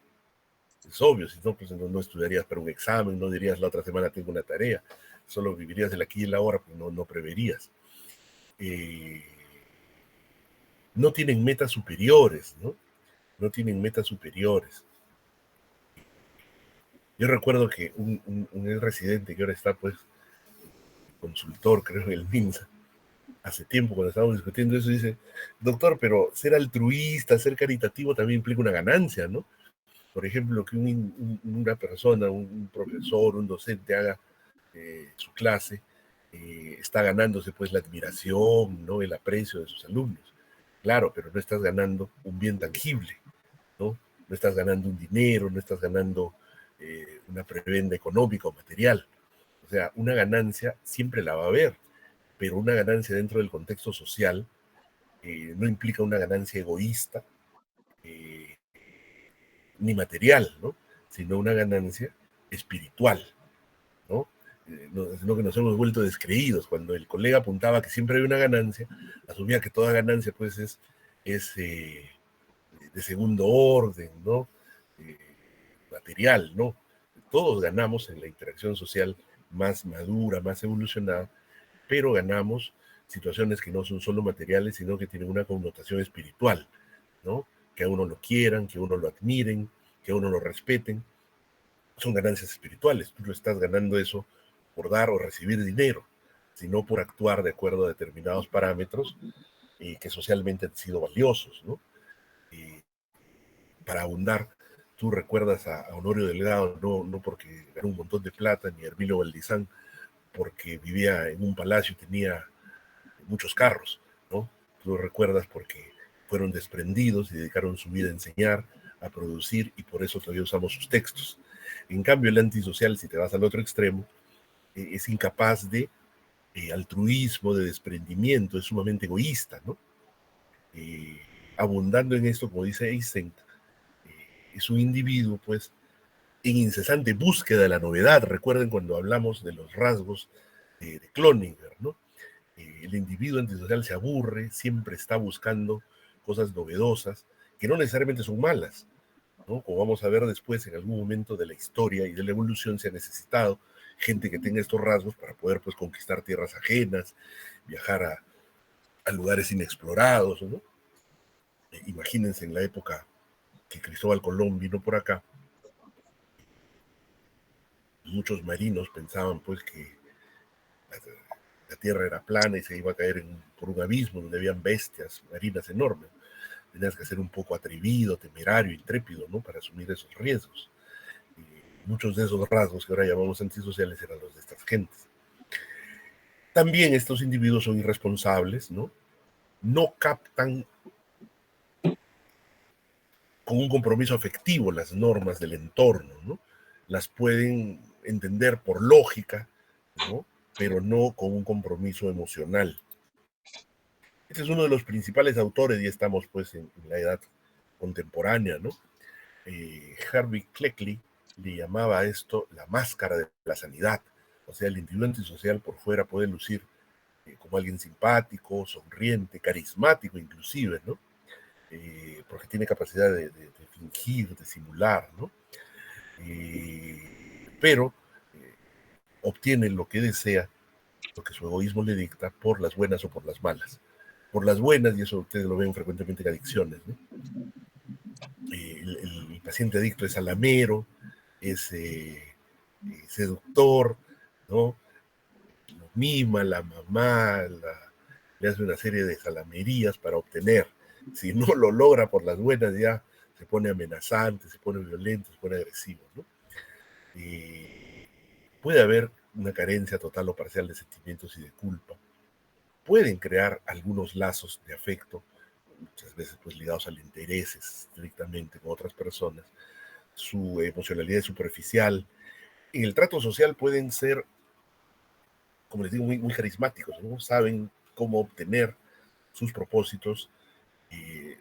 Es obvio, si no, pues no estudiarías para un examen, no dirías la otra semana tengo una tarea, solo vivirías el aquí y el ahora, pues no preverías. No tienen metas superiores, ¿no? No tienen metas superiores. Yo recuerdo que un residente que ahora está, pues, consultor, creo, en el MINSA, hace tiempo cuando estábamos discutiendo eso, dice, doctor, pero ser altruista, ser caritativo también implica una ganancia, ¿no? Por ejemplo, que una persona, un profesor, un docente haga su clase, está ganándose pues la admiración, ¿no?, el aprecio de sus alumnos. Claro, pero no estás ganando un bien tangible, ¿no? No estás ganando un dinero, no estás ganando una prebenda económica o material. O sea, una ganancia siempre la va a haber, pero una ganancia dentro del contexto social no implica una ganancia egoísta ni material, ¿no?, sino una ganancia espiritual, ¿no? Sino que nos hemos vuelto descreídos. Cuando el colega apuntaba que siempre hay una ganancia, asumía que toda ganancia pues es de segundo orden, ¿no? Material, ¿no? Todos ganamos en la interacción social más madura, más evolucionada, pero ganamos situaciones que no son solo materiales, sino que tienen una connotación espiritual, ¿no? Que a uno lo quieran, que a uno lo admiren, que a uno lo respeten. Son ganancias espirituales. Tú no estás ganando eso por dar o recibir dinero, sino por actuar de acuerdo a determinados parámetros que socialmente han sido valiosos, ¿no? Para abundar, tú recuerdas a Honorio Delgado, no porque ganó un montón de plata, ni a Hermilo Valdizán porque vivía en un palacio y tenía muchos carros, ¿no? Tú lo recuerdas porque fueron desprendidos y dedicaron su vida a enseñar, a producir, y por eso todavía usamos sus textos. En cambio, el antisocial, si te vas al otro extremo, es incapaz de altruismo, de desprendimiento, es sumamente egoísta, ¿no? Abundando en esto, como dice Eysenck, es un individuo, pues, en incesante búsqueda de la novedad. Recuerden cuando hablamos de los rasgos de Cloninger, ¿no? El individuo antisocial se aburre, siempre está buscando cosas novedosas, que no necesariamente son malas, ¿no? Como vamos a ver después, en algún momento de la historia y de la evolución se ha necesitado gente que tenga estos rasgos para poder pues conquistar tierras ajenas, viajar a lugares inexplorados, ¿no? Imagínense en la época que Cristóbal Colón vino por acá, muchos marinos pensaban pues que la tierra era plana y se iba a caer por un abismo donde habían bestias marinas enormes. Tenías que ser un poco atrevido, temerario, intrépido, ¿no?, para asumir esos riesgos. Y muchos de esos rasgos que ahora llamamos antisociales eran los de estas gentes. También estos individuos son irresponsables, ¿no? No captan con un compromiso afectivo las normas del entorno, ¿no? Las pueden entender por lógica, ¿no?, pero no con un compromiso emocional. Este es uno de los principales autores, y estamos pues en la edad contemporánea, ¿no? Harvey Cleckley le llamaba a esto la máscara de la sanidad. O sea, el individuo antisocial por fuera puede lucir como alguien simpático, sonriente, carismático inclusive, ¿no? Porque tiene capacidad de fingir, de simular, ¿no? Pero obtiene lo que desea, lo que su egoísmo le dicta, por las buenas o por las malas. Por las buenas, y eso ustedes lo ven frecuentemente en adicciones, ¿no? El paciente adicto es alamero, es seductor, ¿no? mima a la mamá, le hace una serie de salamerías para obtener. Si no lo logra por las buenas, ya se pone amenazante, se pone violento, se pone agresivo, ¿no? Y puede haber una carencia total o parcial de sentimientos y de culpa. Pueden crear algunos lazos de afecto, muchas veces pues ligados al interés estrictamente con otras personas. Su emocionalidad es superficial. En el trato social pueden ser, como les digo, muy, muy carismáticos, ¿no? Saben cómo obtener sus propósitos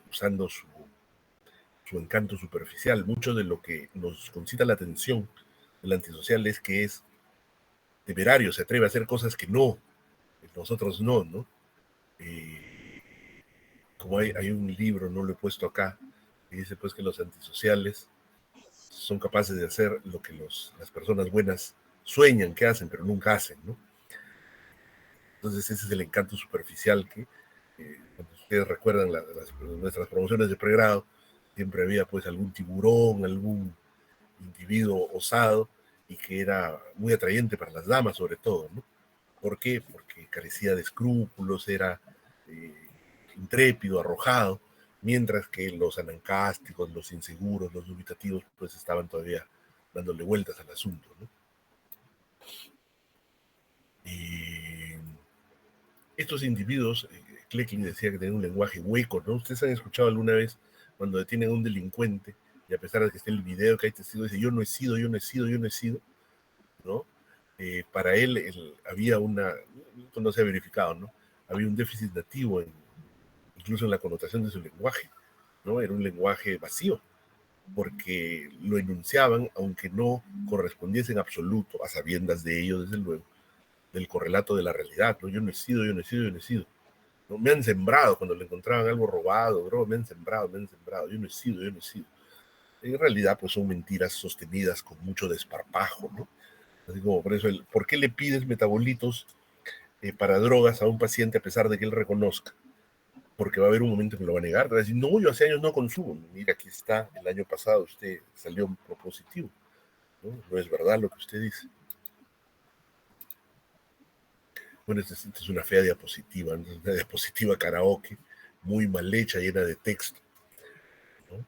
usando su encanto superficial. Mucho de lo que nos concita la atención del antisocial es que es temerario, se atreve a hacer cosas que nosotros no. Como hay un libro, no lo he puesto acá, que dice pues que los antisociales son capaces de hacer lo que las personas buenas sueñan que hacen, pero nunca hacen, ¿no? Entonces ese es el encanto superficial que, cuando ustedes recuerdan nuestras promociones de pregrado, siempre había pues algún tiburón, algún individuo osado y que era muy atrayente para las damas sobre todo, ¿no? ¿Por qué? Porque carecía de escrúpulos, era intrépido, arrojado, mientras que los anancásticos, los inseguros, los dubitativos, pues estaban todavía dándole vueltas al asunto, ¿no? Estos individuos, Cleckley decía que tenían un lenguaje hueco, ¿no? Ustedes han escuchado alguna vez cuando detienen a un delincuente y a pesar de que esté el video, que hay testigos, dice, yo no he sido, ¿no? Para él había esto no se ha verificado, ¿no? Había un déficit nativo, incluso en la connotación de su lenguaje, ¿no? Era un lenguaje vacío, porque lo enunciaban, aunque no correspondiese en absoluto, a sabiendas de ello, desde luego, del correlato de la realidad, ¿no? Yo no he sido. ¿No? Me han sembrado cuando le encontraban algo robado, bro, me han sembrado, yo no he sido. En realidad, pues son mentiras sostenidas con mucho desparpajo, ¿no? Así como por eso, ¿por qué le pides metabolitos para drogas a un paciente a pesar de que él reconozca? Porque va a haber un momento que lo va a negar, va a decir, no, yo hace años no consumo. Mira, aquí está, el año pasado usted salió positivo, ¿no? No es verdad lo que usted dice. Bueno, esta es una fea diapositiva, ¿no? Una diapositiva karaoke, muy mal hecha, llena de texto, ¿no?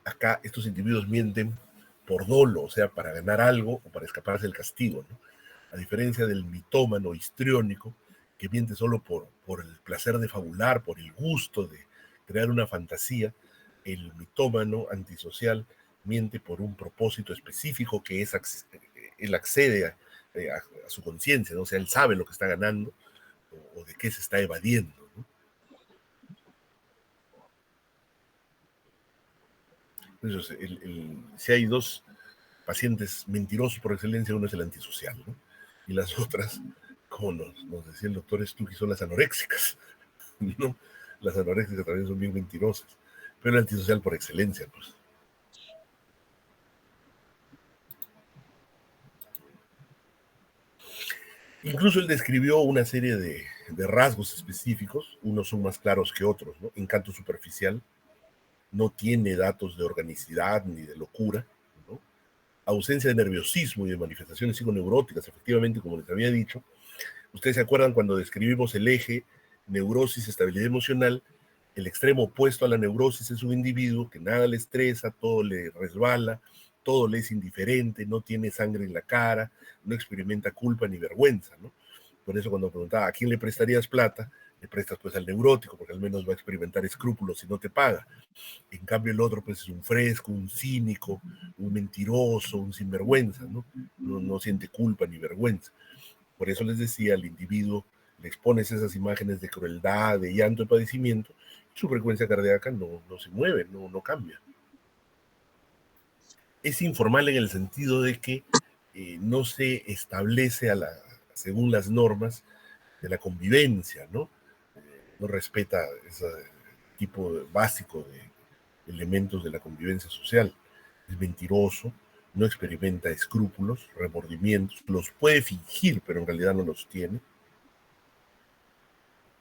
Acá estos individuos mienten por dolo, o sea, para ganar algo o para escaparse del castigo, ¿no? A diferencia del mitómano histriónico, que miente solo por el placer de fabular, por el gusto de crear una fantasía, el mitómano antisocial miente por un propósito específico que es, él accede a su conciencia, ¿no? O sea, él sabe lo que está ganando o de qué se está evadiendo, ¿no? Entonces, si hay dos pacientes mentirosos por excelencia, uno es el antisocial, ¿no? Y las otras, como nos decía el doctor Stucky, son las anoréxicas, ¿no? Las anoréxicas también son bien mentirosas, pero el antisocial por excelencia, pues. Incluso él describió una serie de rasgos específicos, unos son más claros que otros, ¿no? Encanto superficial, no tiene datos de organicidad ni de locura, ¿no? Ausencia de nerviosismo y de manifestaciones psiconeuróticas, efectivamente, como les había dicho. Ustedes se acuerdan cuando describimos el eje neurosis, estabilidad emocional, el extremo opuesto a la neurosis es un individuo que nada le estresa, todo le resbala, todo le es indiferente, no tiene sangre en la cara, no experimenta culpa ni vergüenza, ¿no? Por eso cuando preguntaba, ¿a quién le prestarías plata? Le prestas pues al neurótico, porque al menos va a experimentar escrúpulos si no te paga. En cambio el otro pues es un fresco, un cínico, un mentiroso, un sinvergüenza, ¿no? No siente culpa ni vergüenza. Por eso les decía, al individuo le expones esas imágenes de crueldad, de llanto, de padecimiento, su frecuencia cardíaca no se mueve, no cambia. Es informal en el sentido de que no se establece según las normas de la convivencia, ¿no? No respeta ese tipo básico de elementos de la convivencia social. Es mentiroso, no experimenta escrúpulos, remordimientos, los puede fingir, pero en realidad no los tiene.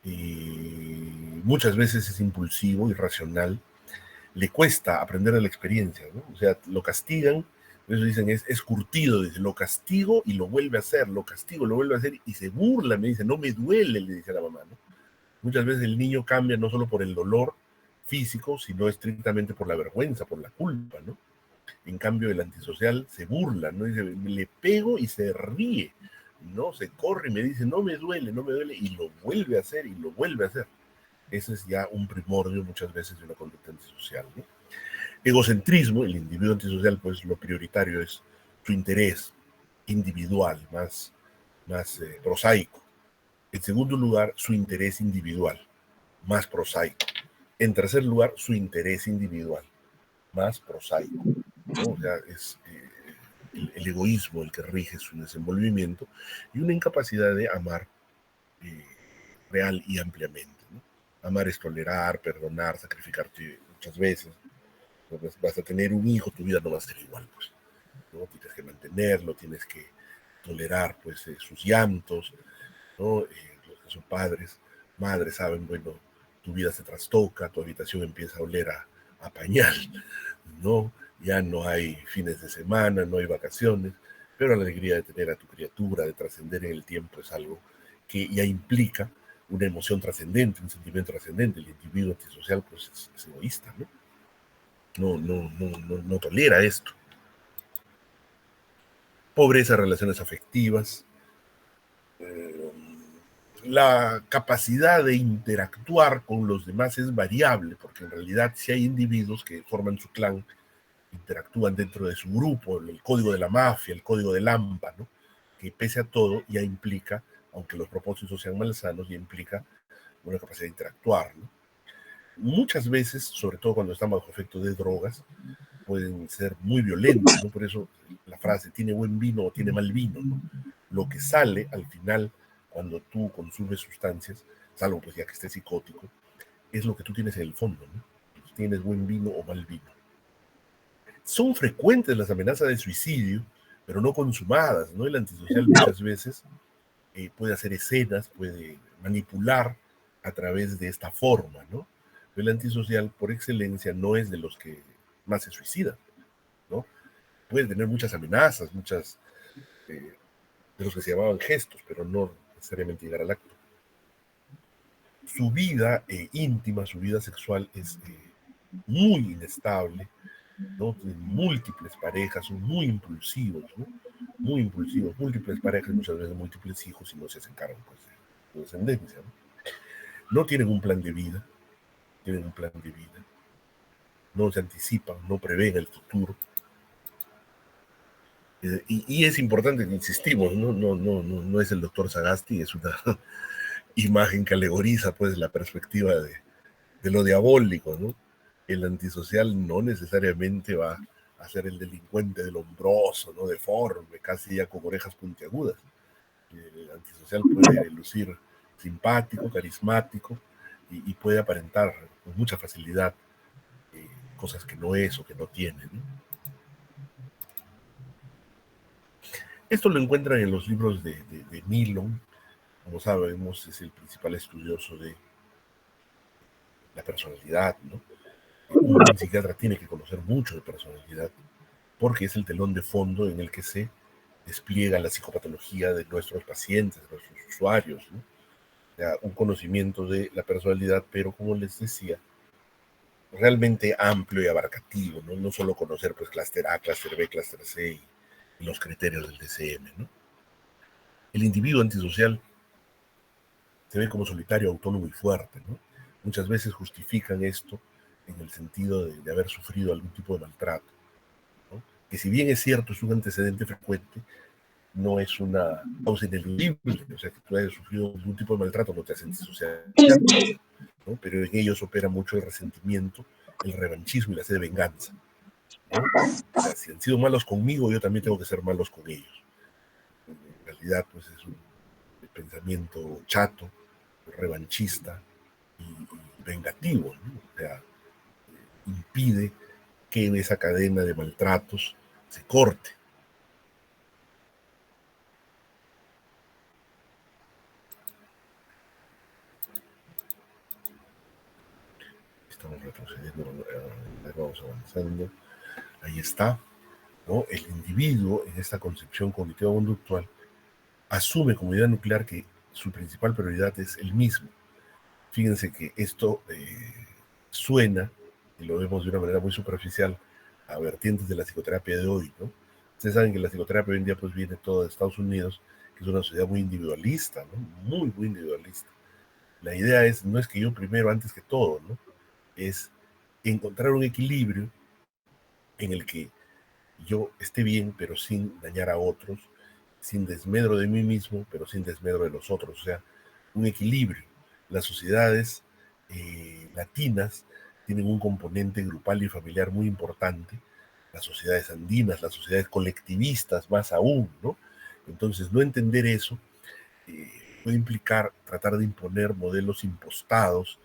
muchas veces es impulsivo, irracional, le cuesta aprender de la experiencia, ¿no? O sea, lo castigan, por eso dicen, es curtido, dice, lo castigo y lo vuelve a hacer, lo castigo, lo vuelve a hacer, y se burla, me dice, no me duele, le dice a la mamá, ¿no? Muchas veces el niño cambia no solo por el dolor físico, sino estrictamente por la vergüenza, por la culpa, ¿no? En cambio, el antisocial se burla, ¿no? Dice, le pego y se ríe, ¿no? Se corre y me dice, no me duele, no me duele, y lo vuelve a hacer, y lo vuelve a hacer. Ese es ya un primordio muchas veces de una conducta antisocial, ¿no? Egocentrismo, el individuo antisocial, pues lo prioritario es su interés individual, más prosaico. En segundo lugar, su interés individual, más prosaico. En tercer lugar, su interés individual, más prosaico, ¿no? O sea, es el egoísmo el que rige su desenvolvimiento y una incapacidad de amar real y ampliamente, ¿no? Amar es tolerar, perdonar, sacrificarte muchas veces. Vas a tener un hijo, tu vida no va a ser igual, pues, ¿no? Tienes que mantenerlo, tienes que tolerar, pues, sus llantos, ¿no? Los que son padres, madres saben, bueno, tu vida se trastoca, tu habitación empieza a oler a pañal, ¿no? Ya no hay fines de semana, no hay vacaciones, pero la alegría de tener a tu criatura, de trascender en el tiempo, es algo que ya implica una emoción trascendente, un sentimiento trascendente. El individuo antisocial, pues, es egoísta, ¿no? No tolera esto. Pobreza, relaciones afectivas, la capacidad de interactuar con los demás es variable, porque en realidad si hay individuos que forman su clan, interactúan dentro de su grupo, el código de la mafia, el código del AMPA, ¿no? Que pese a todo ya implica, aunque los propósitos sean malsanos, ya implica una capacidad de interactuar, ¿no? Muchas veces, sobre todo cuando están bajo efecto de drogas, pueden ser muy violentos, ¿no? Por eso la frase, tiene buen vino o tiene mal vino, ¿no? Lo que sale al final cuando tú consumes sustancias, salvo pues ya que estés psicótico, es lo que tú tienes en el fondo, ¿no? Tienes buen vino o mal vino. Son frecuentes las amenazas de suicidio, pero no consumadas, ¿no? El antisocial muchas veces puede hacer escenas, puede manipular a través de esta forma, ¿no? El antisocial, por excelencia, no es de los que más se suicidan, ¿no? Puede tener muchas amenazas, muchas de los que se llamaban gestos, pero no necesariamente llegar al acto. Su vida íntima, su vida sexual es muy inestable, ¿no? Tienen múltiples parejas, son muy impulsivos, ¿no? Muy impulsivos, múltiples parejas, muchas veces múltiples hijos y no se hacen cargo, pues, de su descendencia, ¿no? No tienen un plan de vida, tienen un plan de vida, no se anticipan, no prevén el futuro. Y es importante que insistimos, no es el doctor Sagasti, es una imagen que alegoriza pues la perspectiva de lo diabólico, ¿no? El antisocial no necesariamente va a ser el delincuente del hombroso, ¿no? Deforme, casi ya con orejas puntiagudas. El antisocial puede lucir simpático, carismático y puede aparentar con mucha facilidad cosas que no es o que no tiene, ¿no? Esto lo encuentran en los libros de Milon. Como sabemos, es el principal estudioso de la personalidad, ¿no? Un buen psiquiatra tiene que conocer mucho de personalidad porque es el telón de fondo en el que se despliega la psicopatología de nuestros pacientes, de nuestros usuarios, ¿no? O sea, un conocimiento de la personalidad, pero como les decía, realmente amplio y abarcativo, ¿no? No solo conocer pues clúster A, clúster B, clúster C y los criterios del DCM, ¿no? El individuo antisocial se ve como solitario, autónomo y fuerte, ¿no? Muchas veces justifican esto en el sentido de haber sufrido algún tipo de maltrato, ¿no? Que si bien es cierto, es un antecedente frecuente, no es una causa ineludible, o sea, que tú hayas sufrido algún tipo de maltrato no te hace antisocial, ¿no? Pero en ellos opera mucho el resentimiento, el revanchismo y la sed de venganza, ¿no? O sea, si han sido malos conmigo, yo también tengo que ser malos con ellos. En realidad, pues es un pensamiento chato, revanchista y vengativo, ¿no? O sea, impide que esa cadena de maltratos se corte. vamos retrocediendo, vamos avanzando. Ahí está, ¿no? El individuo en esta concepción cognitiva conductual asume como idea nuclear que su principal prioridad es el mismo. Fíjense que esto suena, y lo vemos de una manera muy superficial, a vertientes de la psicoterapia de hoy, ¿no? Ustedes saben que la psicoterapia hoy en día pues viene toda de Estados Unidos, que es una sociedad muy individualista, ¿no? Muy, muy individualista. La idea es, no es que yo primero antes que todo, ¿no? Es encontrar un equilibrio en el que yo esté bien, pero sin dañar a otros, sin desmedro de mí mismo, pero sin desmedro de los otros. O sea, un equilibrio. Las sociedades latinas tienen un componente grupal y familiar muy importante. Las sociedades andinas, las sociedades colectivistas más aún, ¿no? Entonces, no entender eso puede implicar tratar de imponer modelos impostados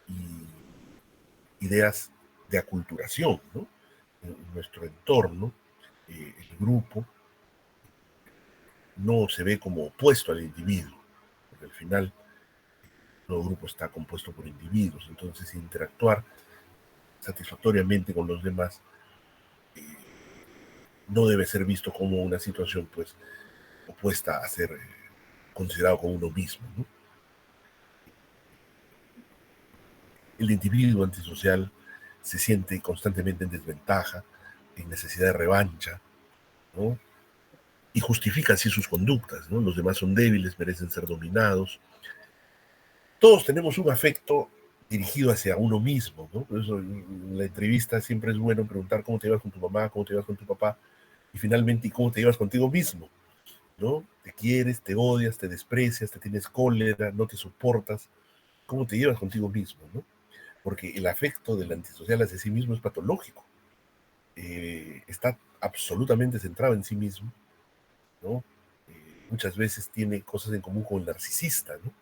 y ideas de aculturación, ¿no? En nuestro entorno, el grupo no se ve como opuesto al individuo, porque al final todo grupo está compuesto por individuos, entonces interactuar satisfactoriamente con los demás no debe ser visto como una situación pues opuesta a ser considerado como uno mismo, ¿no? El individuo antisocial se siente constantemente en desventaja, en necesidad de revancha, ¿no? Y justifica así sus conductas, ¿no? Los demás son débiles, merecen ser dominados. Todos tenemos un afecto dirigido hacia uno mismo, ¿no? Por eso en la entrevista siempre es bueno preguntar cómo te llevas con tu mamá, cómo te llevas con tu papá, y finalmente cómo te llevas contigo mismo, ¿no? Te quieres, te odias, te desprecias, te tienes cólera, no te soportas. ¿Cómo te llevas contigo mismo, no? Porque el afecto del antisocial hacia sí mismo es patológico. Está absolutamente centrado en sí mismo, ¿no? Muchas veces tiene cosas en común con el narcisista, ¿no?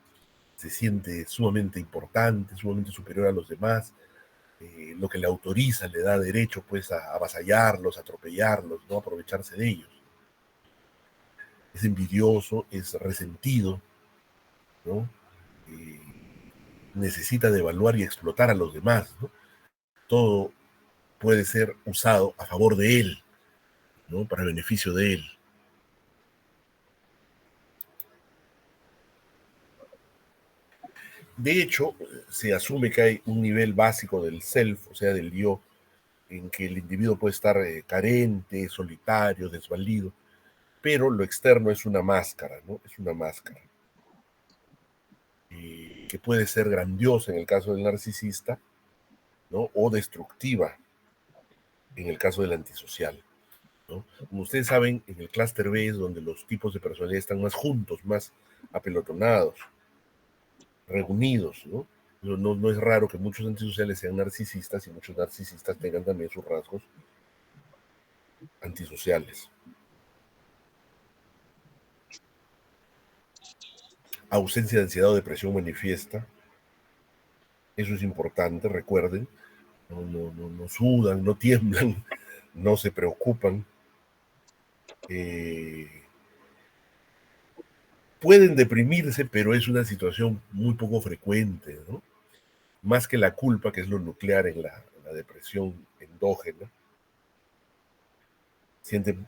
Se siente sumamente importante, sumamente superior a los demás, lo que le autoriza le da derecho pues a avasallarlos, a atropellarlos, ¿no? A aprovecharse de ellos. Es envidioso, es resentido, ¿no? Eh, necesita devaluar y explotar a los demás, ¿no? Todo puede ser usado a favor de él, ¿no? Para beneficio de él. De hecho, se asume que hay un nivel básico del self, o sea, del yo, en que el individuo puede estar carente, solitario, desvalido, pero lo externo es una máscara, ¿no? Es una máscara que puede ser grandiosa en el caso del narcisista, ¿no? O destructiva en el caso del antisocial, ¿no? Como ustedes saben, en el clúster B es donde los tipos de personalidad están más juntos, más apelotonados, reunidos, ¿no? Pero no es raro que muchos antisociales sean narcisistas y muchos narcisistas tengan también sus rasgos antisociales. Ausencia de ansiedad o depresión manifiesta. Eso es importante, recuerden. No sudan, no tiemblan, no se preocupan. Pueden deprimirse, pero es una situación muy poco frecuente, ¿no? Más que la culpa, que es lo nuclear en la depresión endógena, sienten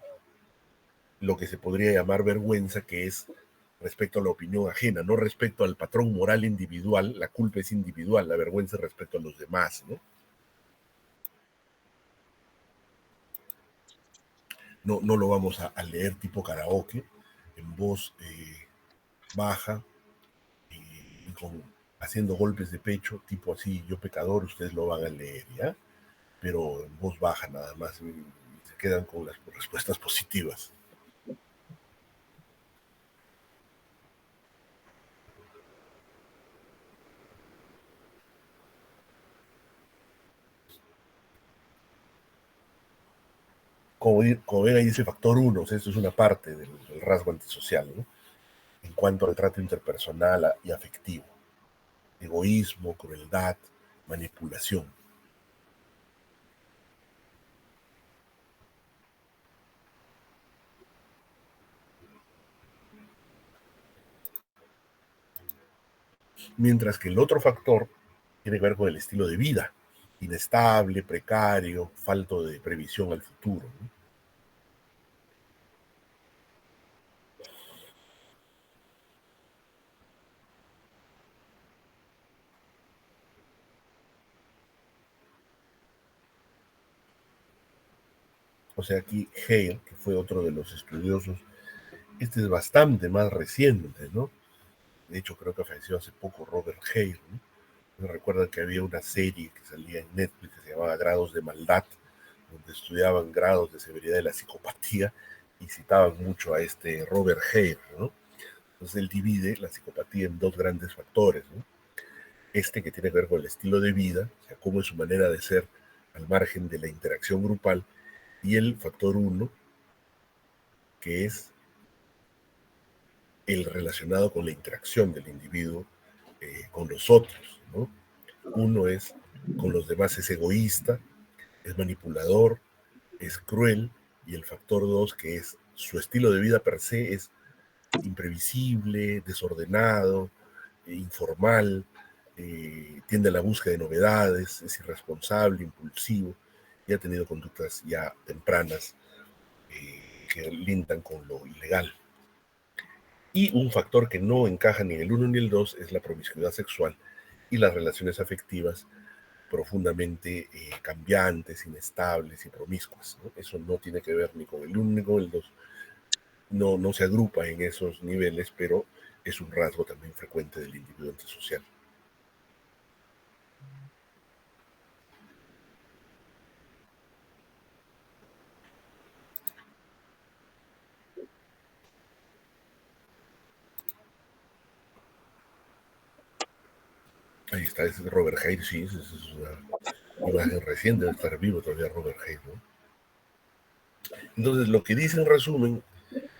lo que se podría llamar vergüenza, que es respecto a la opinión ajena, no respecto al patrón moral individual. La culpa es individual, la vergüenza es respecto a los demás, ¿no? No lo vamos a leer tipo karaoke, en voz baja y haciendo golpes de pecho, tipo así, yo pecador, ustedes lo van a leer, ¿ya? Pero en voz baja nada más, y se quedan con las respuestas positivas. Como ven ahí dice factor 1, o sea, esto es una parte del rasgo antisocial, ¿no? En cuanto al trato interpersonal y afectivo. Egoísmo, crueldad, manipulación. Mientras que el otro factor tiene que ver con el estilo de vida, inestable, precario, falto de previsión al futuro, ¿no? O sea, aquí Hale, que fue otro de los estudiosos, este es bastante más reciente, ¿no? De hecho, creo que falleció hace poco Robert Hale, ¿no? Me recuerdan que había una serie que salía en Netflix que se llamaba Grados de Maldad, donde estudiaban grados de severidad de la psicopatía y citaban mucho a este Robert Hale, ¿no? Entonces él divide la psicopatía en dos grandes factores, ¿no? Este que tiene que ver con el estilo de vida, o sea, cómo es su manera de ser al margen de la interacción grupal, y el factor uno, que es el relacionado con la interacción del individuo con los otros, ¿no? Uno es con los demás es egoísta, es manipulador, es cruel, y el factor dos, que es su estilo de vida per se, es imprevisible, desordenado, informal, tiende a la búsqueda de novedades, es irresponsable, impulsivo, y ha tenido conductas ya tempranas que lindan con lo ilegal. Y un factor que no encaja ni en el 1 ni el 2 es la promiscuidad sexual y las relaciones afectivas profundamente cambiantes, inestables y promiscuas, ¿no? Eso no tiene que ver ni con el 1 ni con el 2. No se agrupa en esos niveles, pero es un rasgo también frecuente del individuo antisocial. Ahí está, es Robert Hale, sí, es una imagen reciente de estar vivo todavía Robert Hale, ¿no? Entonces, lo que dice en resumen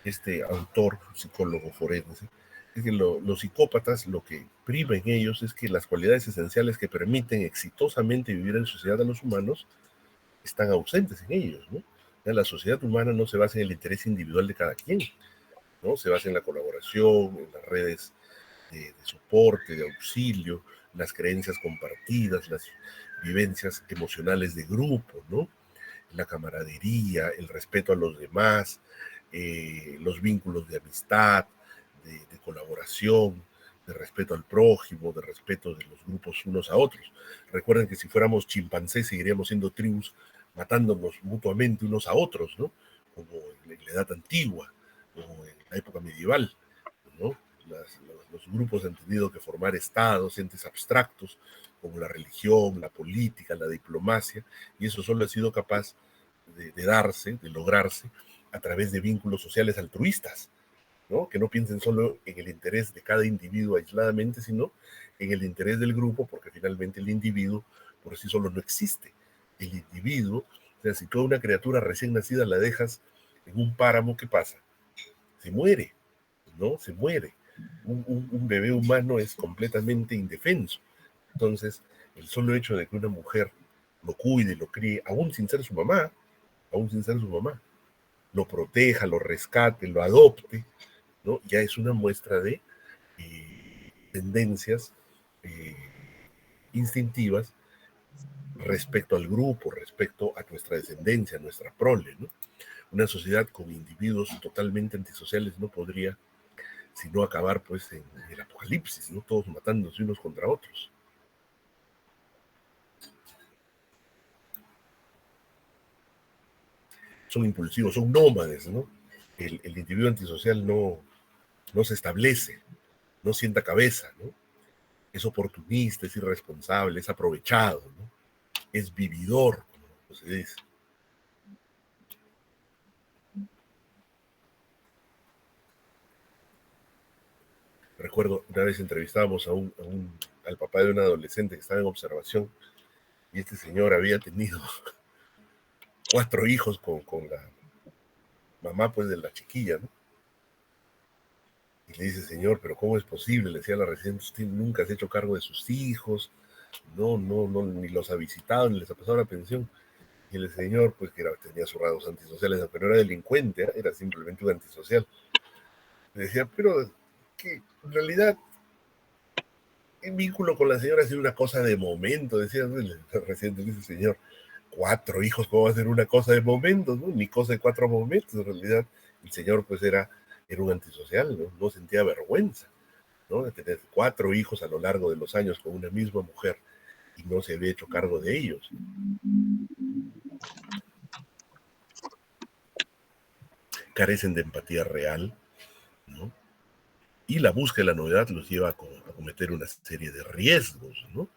este autor, psicólogo forense, es que los psicópatas, lo que priva en ellos es que las cualidades esenciales que permiten exitosamente vivir en sociedad a los humanos están ausentes en ellos, ¿no? La sociedad humana no se basa en el interés individual de cada quien, ¿no? Se basa en la colaboración, en las redes de soporte, de auxilio, las creencias compartidas, las vivencias emocionales de grupo, ¿no? La camaradería, el respeto a los demás, los vínculos de amistad, de colaboración, de respeto al prójimo, de respeto de los grupos unos a otros. Recuerden que si fuéramos chimpancés seguiríamos siendo tribus matándonos mutuamente unos a otros, ¿no? Como en la edad antigua, como en la época medieval, ¿no? Los grupos han tenido que formar estados, entes abstractos, como la religión, la política, la diplomacia, y eso solo ha sido capaz de darse, de lograrse, a través de vínculos sociales altruistas, ¿no? Que no piensen solo en el interés de cada individuo aisladamente, sino en el interés del grupo, porque finalmente el individuo por sí solo no existe. El individuo, o sea, si tú a una criatura recién nacida la dejas en un páramo, ¿qué pasa? Se muere, ¿no? Se muere. Un bebé humano es completamente indefenso. Entonces, el solo hecho de que una mujer lo cuide, lo críe, aún sin ser su mamá, lo proteja, lo rescate, lo adopte, ¿no? Ya es una muestra de tendencias instintivas respecto al grupo, respecto a nuestra descendencia, a nuestra prole, ¿no? Una sociedad con individuos totalmente antisociales no podría sino acabar pues en el apocalipsis, ¿no? Todos matándose unos contra otros. Son impulsivos, son nómades, ¿no? El individuo antisocial no se establece, no sienta cabeza, ¿no? Es oportunista, es irresponsable, es aprovechado, ¿no? Es vividor, como se dice. Recuerdo, una vez entrevistábamos al papá de un adolescente que estaba en observación, y este señor había tenido 4 hijos con la mamá pues de la chiquilla, ¿no? Y le dice, señor, pero ¿cómo es posible? Le decía a la residente, usted nunca se ha hecho cargo de sus hijos, no, ni los ha visitado, ni les ha pasado la pensión. Y el señor, pues que tenía sus rasgos antisociales, aunque no era delincuente, era simplemente un antisocial. Le decía, pero que en realidad el vínculo con la señora ha sido una cosa de momento, decía recién dice el señor, 4 hijos, ¿cómo va a ser una cosa de momentos? ¿No? Ni cosa de 4 momentos, en realidad el señor pues era un antisocial, no sentía vergüenza, ¿no? De tener 4 hijos a lo largo de los años con una misma mujer y no se había hecho cargo de ellos. Carecen de empatía real, ¿no? Y la búsqueda de la novedad los lleva a cometer una serie de riesgos, ¿no?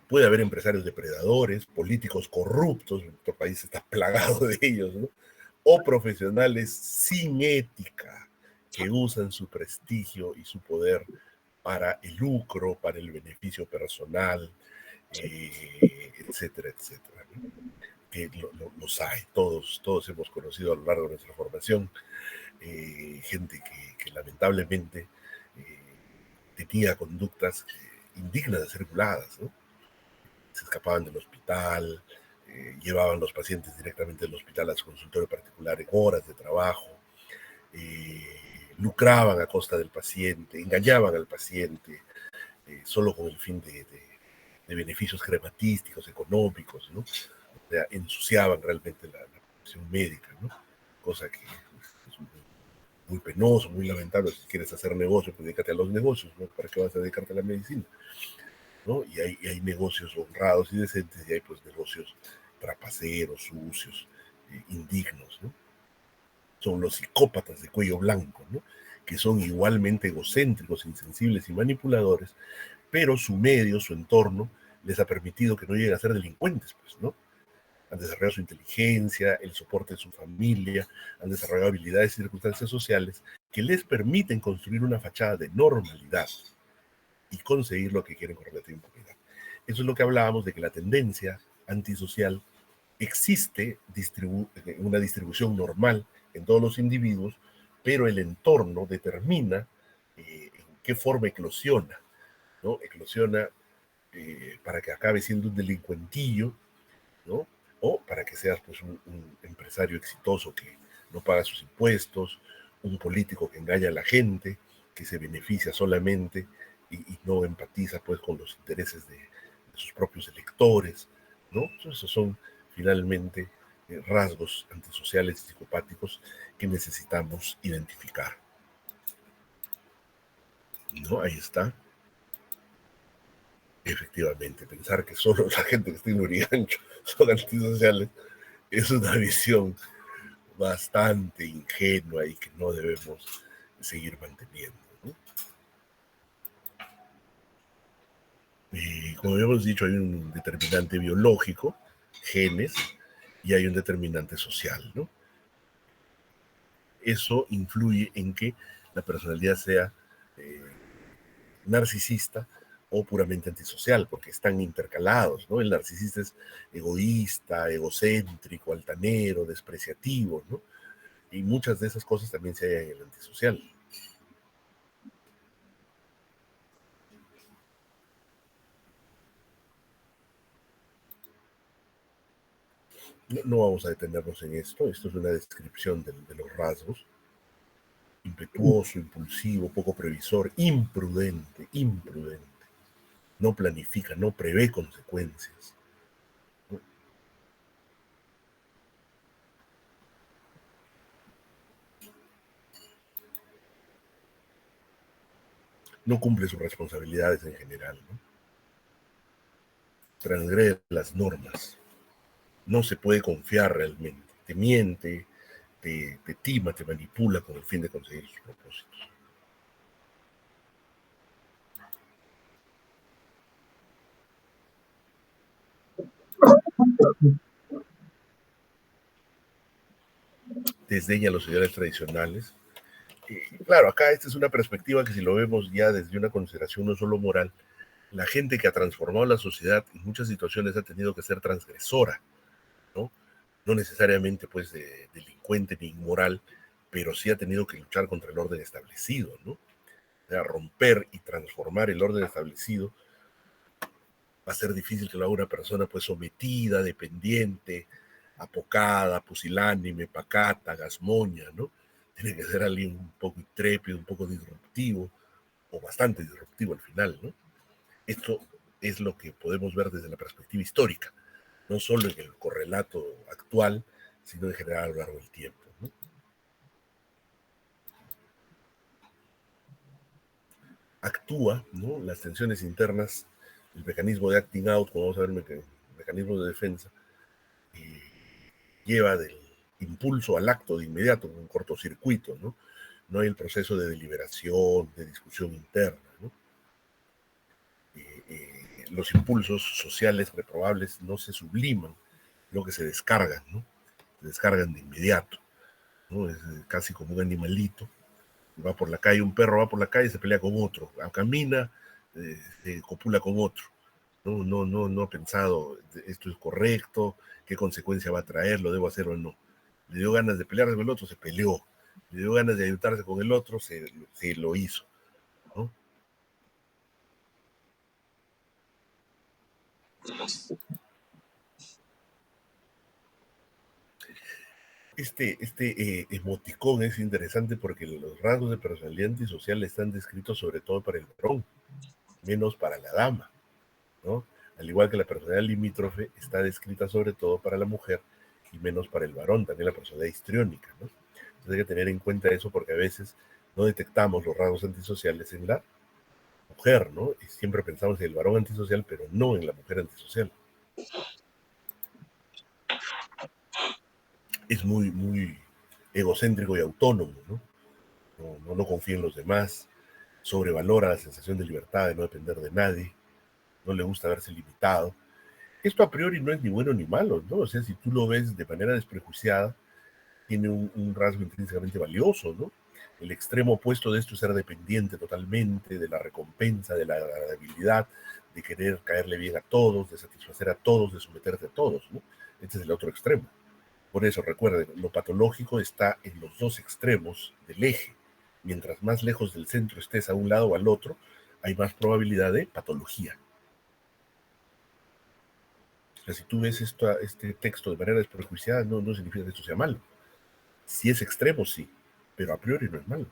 Puede haber empresarios depredadores, políticos corruptos, nuestro país está plagado de ellos, ¿no? O profesionales sin ética, que usan su prestigio y su poder para el lucro, para el beneficio personal, etcétera, etcétera, ¿no? Que los hay, todos hemos conocido a lo largo de nuestra formación, gente que lamentablemente tenía conductas indignas de ser violadas, ¿no? Se escapaban del hospital, llevaban los pacientes directamente del hospital a su consultorio particular en horas de trabajo, lucraban a costa del paciente, engañaban al paciente solo con el fin de beneficios crematísticos, económicos, ¿no? O sea, ensuciaban realmente la profesión médica, ¿no? Cosa que es muy penoso, muy lamentable. Si quieres hacer negocio, pues dedícate a los negocios, ¿no? ¿Para qué vas a dedicarte a la medicina? ¿No? Y hay negocios honrados y decentes y hay pues negocios trapaceros, sucios, indignos, ¿no? Son los psicópatas de cuello blanco, ¿no? Que son igualmente egocéntricos, insensibles y manipuladores, pero su medio, su entorno, les ha permitido que no lleguen a ser delincuentes, pues, ¿no? Han desarrollado su inteligencia, el soporte de su familia, han desarrollado habilidades y circunstancias sociales que les permiten construir una fachada de normalidad y conseguir lo que quieren con relativa impunidad. Eso es lo que hablábamos de que la tendencia antisocial existe una distribución normal en todos los individuos, pero el entorno determina en qué forma eclosiona, ¿no? Eclosiona para que acabe siendo un delincuentillo, ¿no? O para que seas pues un empresario exitoso que no paga sus impuestos, un político que engaña a la gente, que se beneficia solamente y no empatiza pues con los intereses de sus propios electores, ¿no? Entonces, esos son finalmente rasgos antisociales y psicopáticos que necesitamos identificar, ¿no? Ahí está. Efectivamente, pensar que solo la gente que está en Urigancho son antisociales es una visión bastante ingenua y que no debemos seguir manteniendo, ¿no? Y como habíamos dicho, hay un determinante biológico, genes, y hay un determinante social, ¿no? Eso influye en que la personalidad sea narcisista o puramente antisocial, porque están intercalados, ¿no? El narcisista es egoísta, egocéntrico, altanero, despreciativo, ¿no? Y muchas de esas cosas también se hallan en el antisocial. No vamos a detenernos en esto es una descripción de los rasgos. Impetuoso, impulsivo, poco previsor, imprudente, no planifica, no prevé consecuencias. No cumple sus responsabilidades en general, ¿no? Transgrede las normas, no se puede confiar realmente, te miente, te tima, te manipula con el fin de conseguir sus propósitos. Desdeña los ideales tradicionales. Claro, acá esta es una perspectiva que si lo vemos ya desde una consideración no solo moral, la gente que ha transformado la sociedad en muchas situaciones ha tenido que ser transgresora, ¿no? No necesariamente pues delincuente ni inmoral, pero sí ha tenido que luchar contra el orden establecido, ¿no? O sea, romper y transformar el orden establecido va a ser difícil que lo haga una persona pues sometida, dependiente, apocada, pusilánime, pacata, gasmoña, ¿no? Tiene que ser alguien un poco intrépido, un poco disruptivo, o bastante disruptivo al final, ¿no? Esto es lo que podemos ver desde la perspectiva histórica, no solo en el correlato actual, sino en general a lo largo del tiempo, ¿no? Actúa, ¿no? Las tensiones internas, el mecanismo de acting out, como vamos a ver, el mecanismo de defensa, lleva del impulso al acto de inmediato, un cortocircuito, ¿no? No hay el proceso de deliberación, de discusión interna, ¿no? Los impulsos sociales reprobables no se subliman, lo que se descargan, ¿no? Se descargan de inmediato, ¿no? Es casi como un animalito. Va por la calle, un perro va por la calle y se pelea con otro, camina, se copula con otro. No ha pensado, esto es correcto, qué consecuencia va a traer, lo debo hacer o no. Le dio ganas de pelearse con el otro, se peleó. Le dio ganas de ayudarse con el otro, se lo hizo, ¿no? Emoticón es interesante porque los rasgos de personalidad antisocial están descritos sobre todo para el varón, menos para la dama, ¿no? Al igual que la personalidad limítrofe está descrita sobre todo para la mujer y menos para el varón, también la personalidad histriónica, ¿no? Entonces hay que tener en cuenta eso porque a veces no detectamos los rasgos antisociales en la mujer, ¿no? Y siempre pensamos en el varón antisocial, pero no en la mujer antisocial. Es muy egocéntrico y autónomo, ¿no? No confía en los demás, sobrevalora la sensación de libertad, de no depender de nadie, no le gusta verse limitado. Esto a priori no es ni bueno ni malo, ¿no? O sea, si tú lo ves de manera desprejuiciada, tiene un rasgo intrínsecamente valioso, ¿no? El extremo opuesto de esto es ser dependiente totalmente de la recompensa, de la agradabilidad, de querer caerle bien a todos, de satisfacer a todos, de someterte a todos, ¿no? Este es el otro extremo. Por eso, recuerden, lo patológico está en los dos extremos del eje. Mientras más lejos del centro estés a un lado o al otro, hay más probabilidad de patología. O sea, si tú ves este texto de manera desprejuiciada, no significa que esto sea malo. Si es extremo, sí, pero a priori no es malo.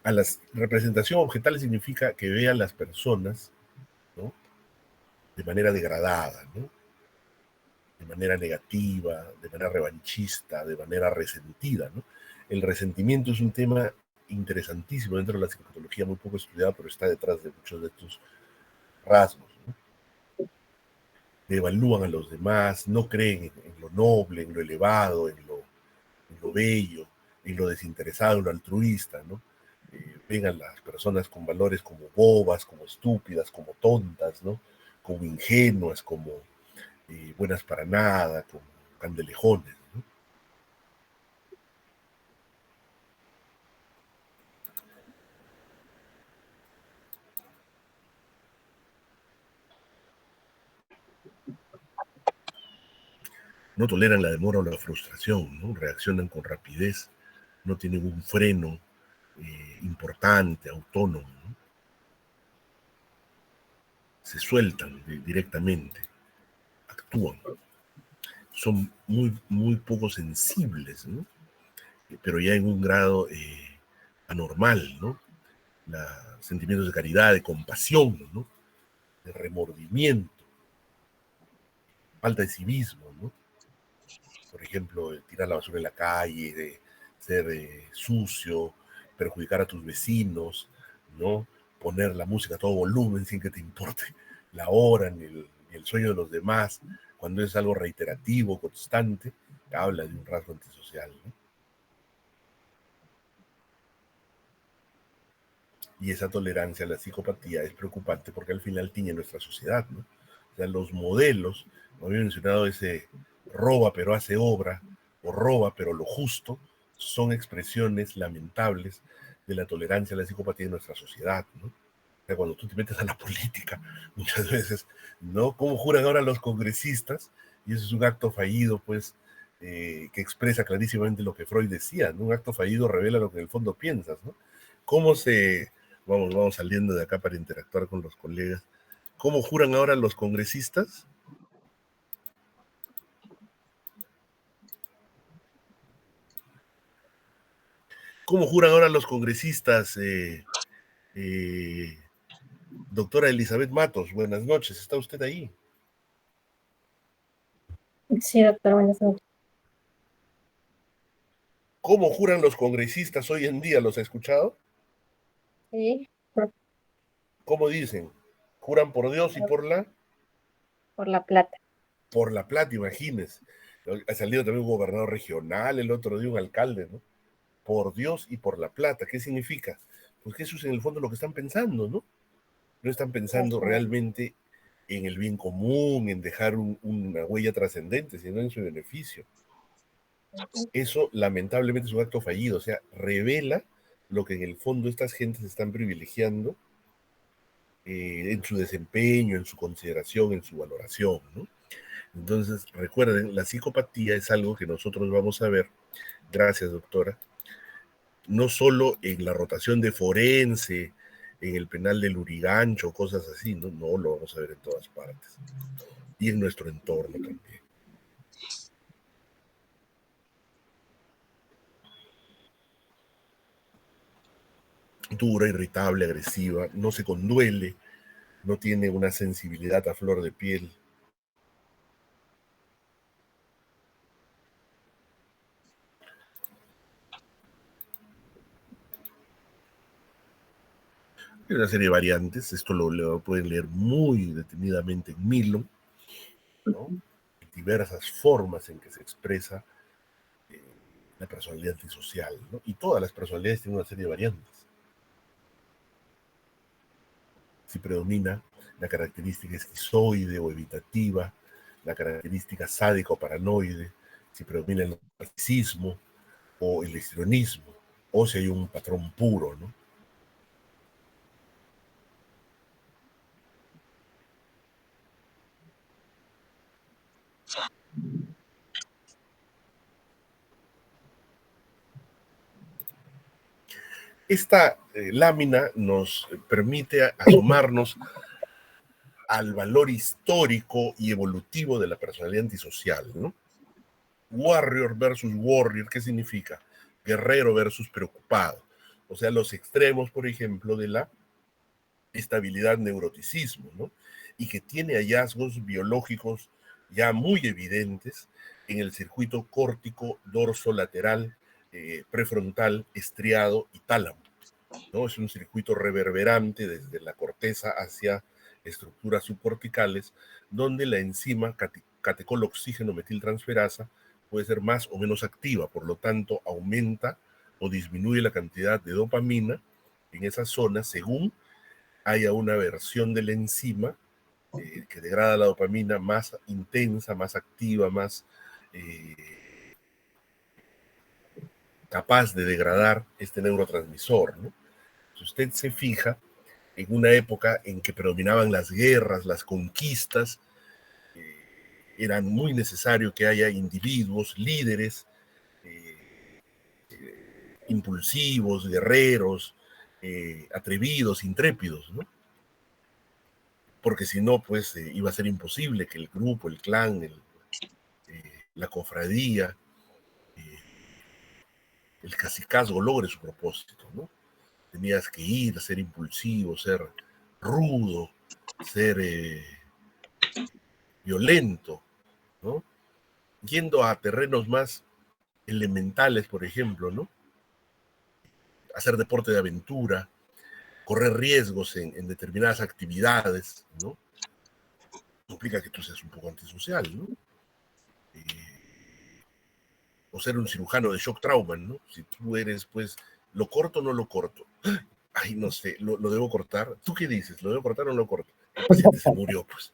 A la representación objetal significa que vea a las personas, ¿no?, de manera degradada, ¿no?, de manera negativa, de manera revanchista, de manera resentida, ¿no? El resentimiento es un tema interesantísimo dentro de la psicopatología, muy poco estudiado, pero está detrás de muchos de estos rasgos, ¿no? Devalúan a los demás, no creen en lo noble, en lo elevado, en lo bello, en lo desinteresado, en lo altruista, ¿no? Ven a las personas con valores como bobas, como estúpidas, como tontas, ¿no? Como ingenuas, como buenas para nada, como candelejones, ¿no? No toleran la demora o la frustración, ¿no? Reaccionan con rapidez, no tienen un freno importante, autónomo, ¿no? Se sueltan directamente, actúan, son muy poco sensibles, ¿no? Pero ya en un grado anormal, ¿no? Sentimientos de caridad, de compasión, ¿no?, de remordimiento, falta de civismo, ¿no? Por ejemplo, tirar la basura en la calle, de ser sucio, perjudicar a tus vecinos, ¿no? Poner la música a todo volumen sin que te importe la hora ni el sueño de los demás, cuando es algo reiterativo, constante, habla de un rasgo antisocial, ¿no? Y esa tolerancia a la psicopatía es preocupante porque al final tiñe nuestra sociedad, ¿no? O sea, los modelos, como había mencionado, ese roba pero hace obra, o roba pero lo justo, son expresiones lamentables de la tolerancia a la psicopatía en nuestra sociedad, ¿no? O sea, cuando tú te metes a la política, muchas veces, ¿no? ¿Cómo juran ahora los congresistas? Y eso es un acto fallido, pues, que expresa clarísimamente lo que Freud decía, ¿no? Un acto fallido revela lo que en el fondo piensas, ¿no? ¿Cómo se vamos saliendo de acá para interactuar con los colegas? ¿Cómo juran ahora los congresistas? ¿Cómo juran ahora los congresistas? Doctora Elizabeth Matos, buenas noches, ¿está usted ahí? Sí, doctor, buenas noches. ¿Cómo juran los congresistas hoy en día? ¿Los ha escuchado? Sí, ¿Cómo dicen? ¿Juran por Dios y por la? por la plata. Por la plata, imagínense. Ha salido también un gobernador regional, el otro día un alcalde, ¿no? Por Dios y por la plata. ¿Qué significa? Pues que eso es en el fondo lo que están pensando, ¿no? No están pensando realmente en el bien común, en dejar una huella trascendente, sino en su beneficio. Eso lamentablemente es un acto fallido, o sea, revela lo que en el fondo estas gentes están privilegiando en su desempeño, en su consideración, en su valoración, ¿no? Entonces, recuerden, la psicopatía es algo que nosotros vamos a ver, gracias doctora, no solo en la rotación de forense, en el penal del Lurigancho, cosas así, no, no lo vamos a ver en todas partes. Y en nuestro entorno también. Dura, irritable, agresiva, no se conduele, no tiene una sensibilidad a flor de piel. Hay una serie de variantes, esto lo pueden leer muy detenidamente en Milo, ¿no? Diversas formas en que se expresa la personalidad antisocial, ¿no? Y todas las personalidades tienen una serie de variantes. Si predomina la característica esquizoide o evitativa, la característica sádico-paranoide, si predomina el narcisismo o el histrionismo, o si hay un patrón puro, ¿no? Esta lámina nos permite asomarnos al valor histórico y evolutivo de la personalidad antisocial, ¿no? Warrior versus warrior, ¿qué significa? Guerrero versus preocupado. O sea, los extremos, por ejemplo, de la estabilidad neuroticismo, ¿no? Y que tiene hallazgos biológicos ya muy evidentes en el circuito córtico dorsolateral, prefrontal, estriado y tálamo, ¿no? Es un circuito reverberante desde la corteza hacia estructuras subcorticales, donde la enzima catecol-oxígeno metiltransferasa puede ser más o menos activa, por lo tanto aumenta o disminuye la cantidad de dopamina en esa zona según haya una versión de la enzima que degrada la dopamina más intensa, más activa, más capaz de degradar este neurotransmisor, ¿no? Si usted se fija, en una época en que predominaban las guerras, las conquistas, era muy necesario que haya individuos, líderes, impulsivos, guerreros, atrevidos, intrépidos, ¿no? Porque si no, pues iba a ser imposible que el grupo, el clan, la cofradía, el cacicazgo logre su propósito, ¿no? Tenías que ir, ser impulsivo, ser rudo, ser violento, ¿no? Yendo a terrenos más elementales, por ejemplo, ¿no? Hacer deporte de aventura, correr riesgos en determinadas actividades, ¿no? Implica que tú seas un poco antisocial, ¿no? O ser un cirujano de shock trauma, ¿no? Si tú eres, pues, ¿lo corto o no lo corto? Ay, no sé, ¿lo debo cortar? ¿Tú qué dices? ¿Lo debo cortar o no lo corto? El paciente se murió, pues,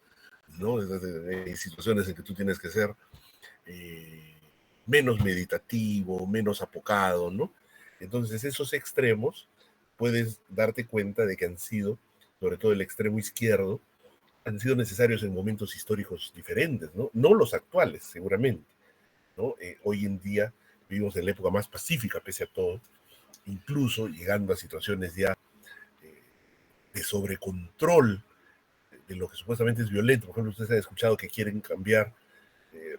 ¿no? Hay situaciones en que tú tienes que ser menos meditativo, menos apocado, ¿no? Entonces, esos extremos, puedes darte cuenta de que han sido, sobre todo el extremo izquierdo, han sido necesarios en momentos históricos diferentes, ¿no? No los actuales, seguramente, ¿no? Hoy en día vivimos en la época más pacífica, pese a todo, incluso llegando a situaciones ya de sobrecontrol de lo que supuestamente es violento. Por ejemplo, ustedes han escuchado que quieren cambiar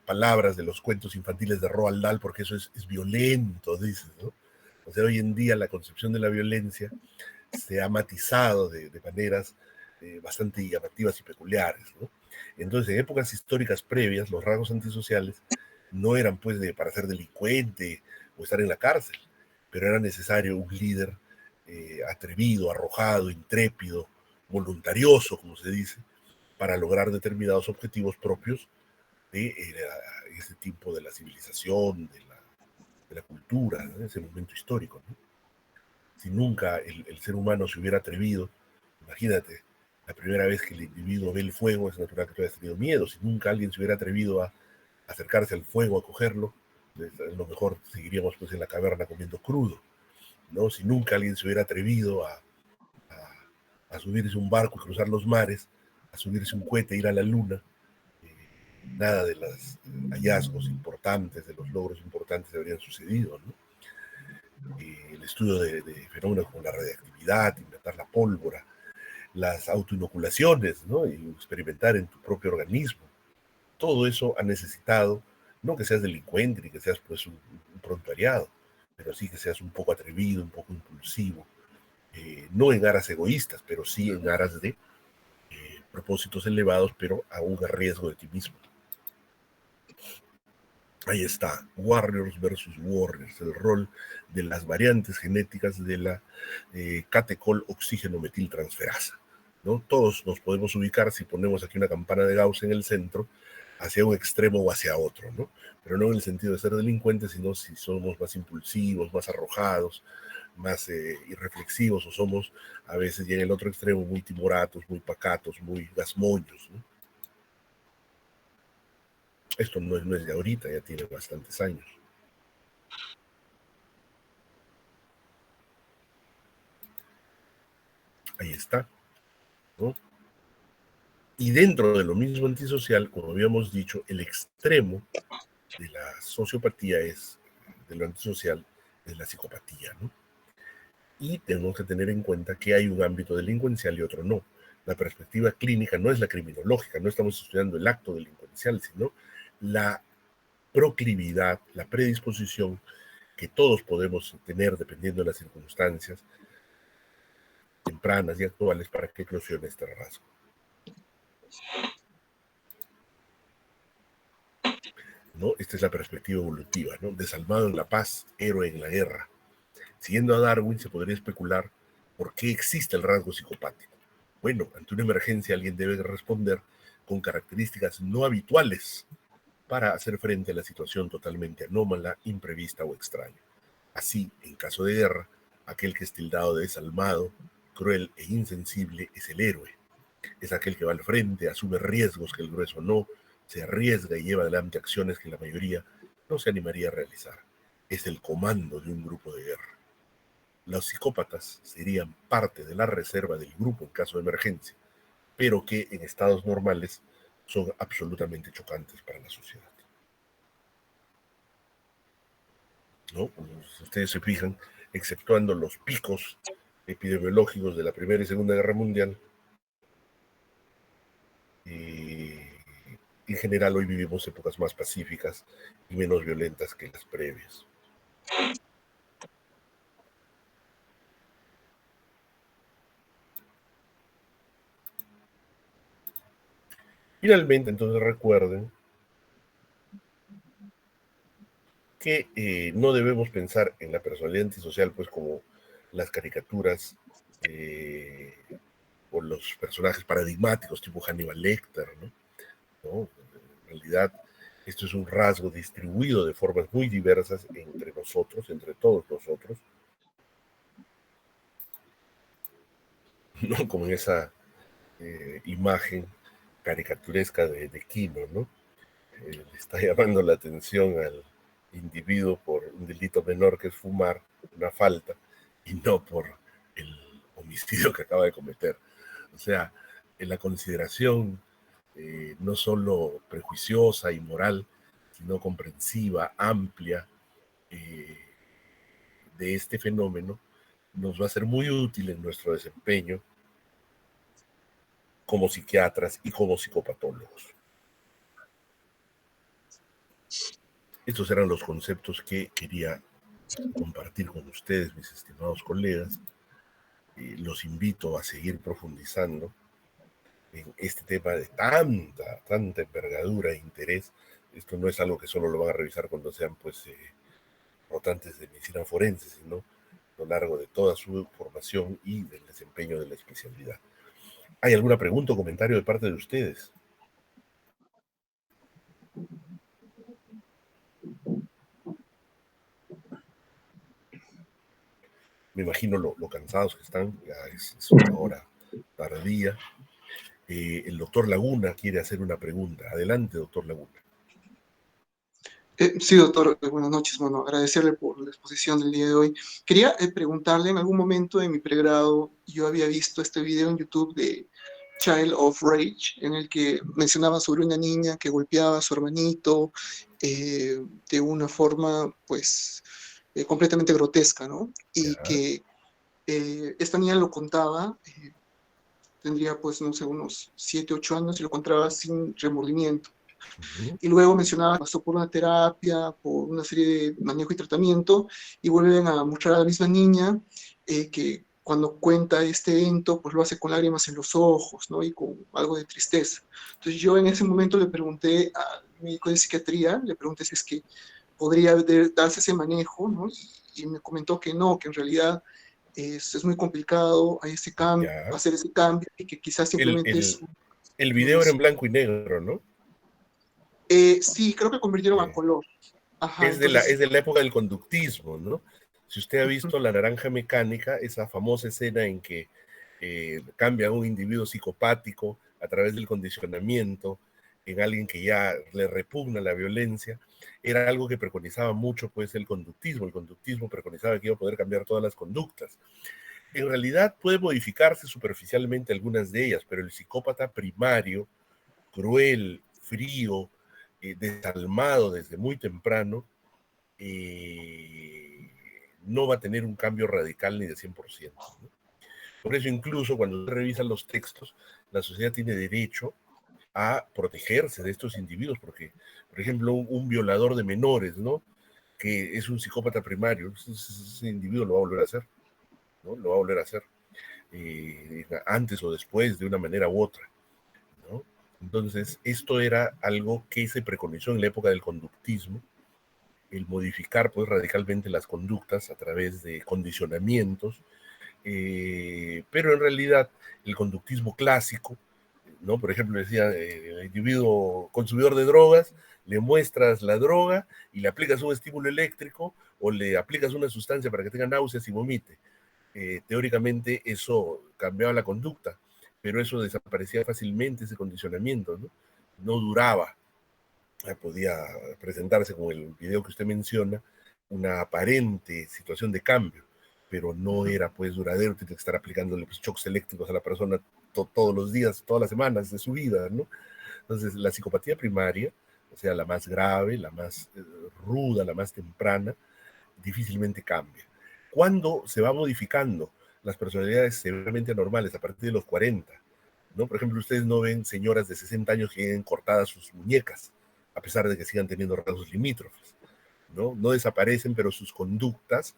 palabras de los cuentos infantiles de Roald Dahl porque eso es violento, dices, ¿no? O sea, hoy en día la concepción de la violencia se ha matizado de maneras bastante llamativas y peculiares, ¿no? Entonces, en épocas históricas previas, los rasgos antisociales no eran pues para ser delincuente o estar en la cárcel, pero era necesario un líder atrevido, arrojado, intrépido, voluntarioso, como se dice, para lograr determinados objetivos propios de ese tiempo de la civilización, de la cultura, ¿no? Ese momento histórico, ¿no? Si nunca el ser humano se hubiera atrevido, imagínate, la primera vez que el individuo ve el fuego es natural que tú hayas tenido miedo. Si nunca alguien se hubiera atrevido a acercarse al fuego, a cogerlo, a lo mejor seguiríamos pues en la caverna comiendo crudo, ¿no? Si nunca alguien se hubiera atrevido a subirse a un barco y cruzar los mares, a subirse un cohete e ir a la luna, nada de los hallazgos importantes, de los logros importantes habrían sucedido, ¿no? El estudio de fenómenos como la radiactividad, inventar la pólvora, las autoinoculaciones, ¿no? Y experimentar en tu propio organismo. Todo eso ha necesitado, no que seas delincuente ni que seas pues un prontuariado, pero sí que seas un poco atrevido, un poco impulsivo, no en aras egoístas, pero sí en aras de propósitos elevados, pero aún a riesgo de ti mismo. Ahí está, Warriors versus Warriors, el rol de las variantes genéticas de la catecol oxígeno metiltransferasa, ¿no? Todos nos podemos ubicar si ponemos aquí una campana de Gauss en el centro, hacia un extremo o hacia otro, ¿no? Pero no en el sentido de ser delincuentes, sino si somos más impulsivos, más arrojados, más irreflexivos, o somos a veces ya en el otro extremo muy timoratos, muy pacatos, muy gasmoños, ¿no? Esto no es de ahorita, ya tiene bastantes años. Ahí está, ¿no? Y dentro de lo mismo antisocial, como habíamos dicho, el extremo de la sociopatía de lo antisocial, es la psicopatía, ¿no? Y tenemos que tener en cuenta que hay un ámbito delincuencial y otro no. La perspectiva clínica no es la criminológica, no estamos estudiando el acto delincuencial, sino la proclividad, la predisposición que todos podemos tener dependiendo de las circunstancias tempranas y actuales para que eclosione este rasgo. ¿No? Esta es la perspectiva evolutiva, ¿no? Desalmado en la paz, héroe en la guerra. Siguiendo a Darwin, se podría especular por qué existe el rasgo psicopático. Bueno, ante una emergencia alguien debe responder con características no habituales para hacer frente a la situación totalmente anómala, imprevista o extraña. Así, en caso de guerra, aquel que es tildado de desalmado, cruel e insensible es el héroe. Es aquel que va al frente, asume riesgos que el grueso no, se arriesga y lleva adelante acciones que la mayoría no se animaría a realizar. Es el comando de un grupo de guerra. Los psicópatas serían parte de la reserva del grupo en caso de emergencia, pero que en estados normales son absolutamente chocantes para la sociedad. ¿No? Si ustedes se fijan, exceptuando los picos epidemiológicos de la Primera y Segunda Guerra Mundial, en general hoy vivimos épocas más pacíficas y menos violentas que las previas. Finalmente, entonces recuerden que no debemos pensar en la personalidad antisocial pues como las caricaturas o los personajes paradigmáticos tipo Hannibal Lecter, ¿no? En realidad, esto es un rasgo distribuido de formas muy diversas entre nosotros, entre todos nosotros, ¿no? Como en esa imagen caricaturesca de Kino, ¿no? Le está llamando la atención al individuo por un delito menor que es fumar, una falta, y no por el homicidio que acaba de cometer. O sea, en la consideración no solo prejuiciosa y moral, sino comprensiva, amplia de este fenómeno, nos va a ser muy útil en nuestro desempeño como psiquiatras y como psicopatólogos. Estos eran los conceptos que quería compartir con ustedes, mis estimados colegas. Los invito a seguir profundizando en este tema de tanta envergadura e interés. Esto no es algo que solo lo van a revisar cuando sean pues rotantes de medicina forense, sino a lo largo de toda su formación y del desempeño de la especialidad. ¿Hay alguna pregunta o comentario de parte de ustedes? Me imagino lo cansados que están, ya es una hora tardía. El doctor Laguna quiere hacer una pregunta. Adelante, doctor Laguna. Sí, doctor, buenas noches. Bueno, agradecerle por la exposición del día de hoy. Quería preguntarle, en algún momento en mi pregrado, yo había visto este video en YouTube de Child of Rage, en el que mencionaba sobre una niña que golpeaba a su hermanito de una forma, pues, completamente grotesca, ¿no? Y que esta niña lo contaba, tendría, pues, no sé, unos 7, 8 años, y lo contaba sin remordimiento. Y luego mencionaba que pasó por una terapia, por una serie de manejo y tratamiento, y vuelven a mostrar a la misma niña que cuando cuenta este evento, pues lo hace con lágrimas en los ojos, ¿no? Y con algo de tristeza. Entonces yo en ese momento le pregunté al médico de psiquiatría, le pregunté si es que podría darse ese manejo, ¿no? Y me comentó que no, que en realidad es muy complicado hacer ese cambio, y que quizás simplemente el video era en blanco y negro, ¿no? Sí, creo que convirtieron a color. Ajá, es de la época del conductismo, ¿no? Si usted ha visto La Naranja Mecánica, esa famosa escena en que cambia a un individuo psicopático a través del condicionamiento en alguien que ya le repugna la violencia, era algo que preconizaba mucho pues el conductismo. El conductismo preconizaba que iba a poder cambiar todas las conductas. En realidad puede modificarse superficialmente algunas de ellas, pero el psicópata primario, cruel, frío, desalmado desde muy temprano, no va a tener un cambio radical ni de 100%, ¿no? Por eso incluso cuando se revisan los textos, la sociedad tiene derecho a protegerse de estos individuos, porque, por ejemplo, un violador de menores, ¿no? Que es un psicópata primario, ese individuo lo va a volver a hacer, ¿no? Lo va a volver a hacer antes o después, de una manera u otra, ¿no? Entonces, esto era algo que se preconizó en la época del conductismo, el modificar pues radicalmente las conductas a través de condicionamientos, pero en realidad el conductismo clásico, ¿no? Por ejemplo, decía, el individuo consumidor de drogas, le muestras la droga y le aplicas un estímulo eléctrico o le aplicas una sustancia para que tenga náuseas y vomite. Teóricamente eso cambiaba la conducta, pero eso desaparecía fácilmente, ese condicionamiento, ¿no? No duraba. Podía presentarse, como el video que usted menciona, una aparente situación de cambio, pero no era pues duradero. Tiene que estar aplicándole pues, shocks eléctricos a la persona todos los días, todas las semanas de su vida, ¿no? Entonces la psicopatía primaria, o sea, la más grave, la más ruda, la más temprana, difícilmente cambia. ¿Cuándo se va modificando las personalidades severamente anormales? A partir de los 40, ¿no? Por ejemplo, ustedes no ven señoras de 60 años que tienen cortadas sus muñecas, a pesar de que sigan teniendo rasgos limítrofes, ¿no? No desaparecen, pero sus conductas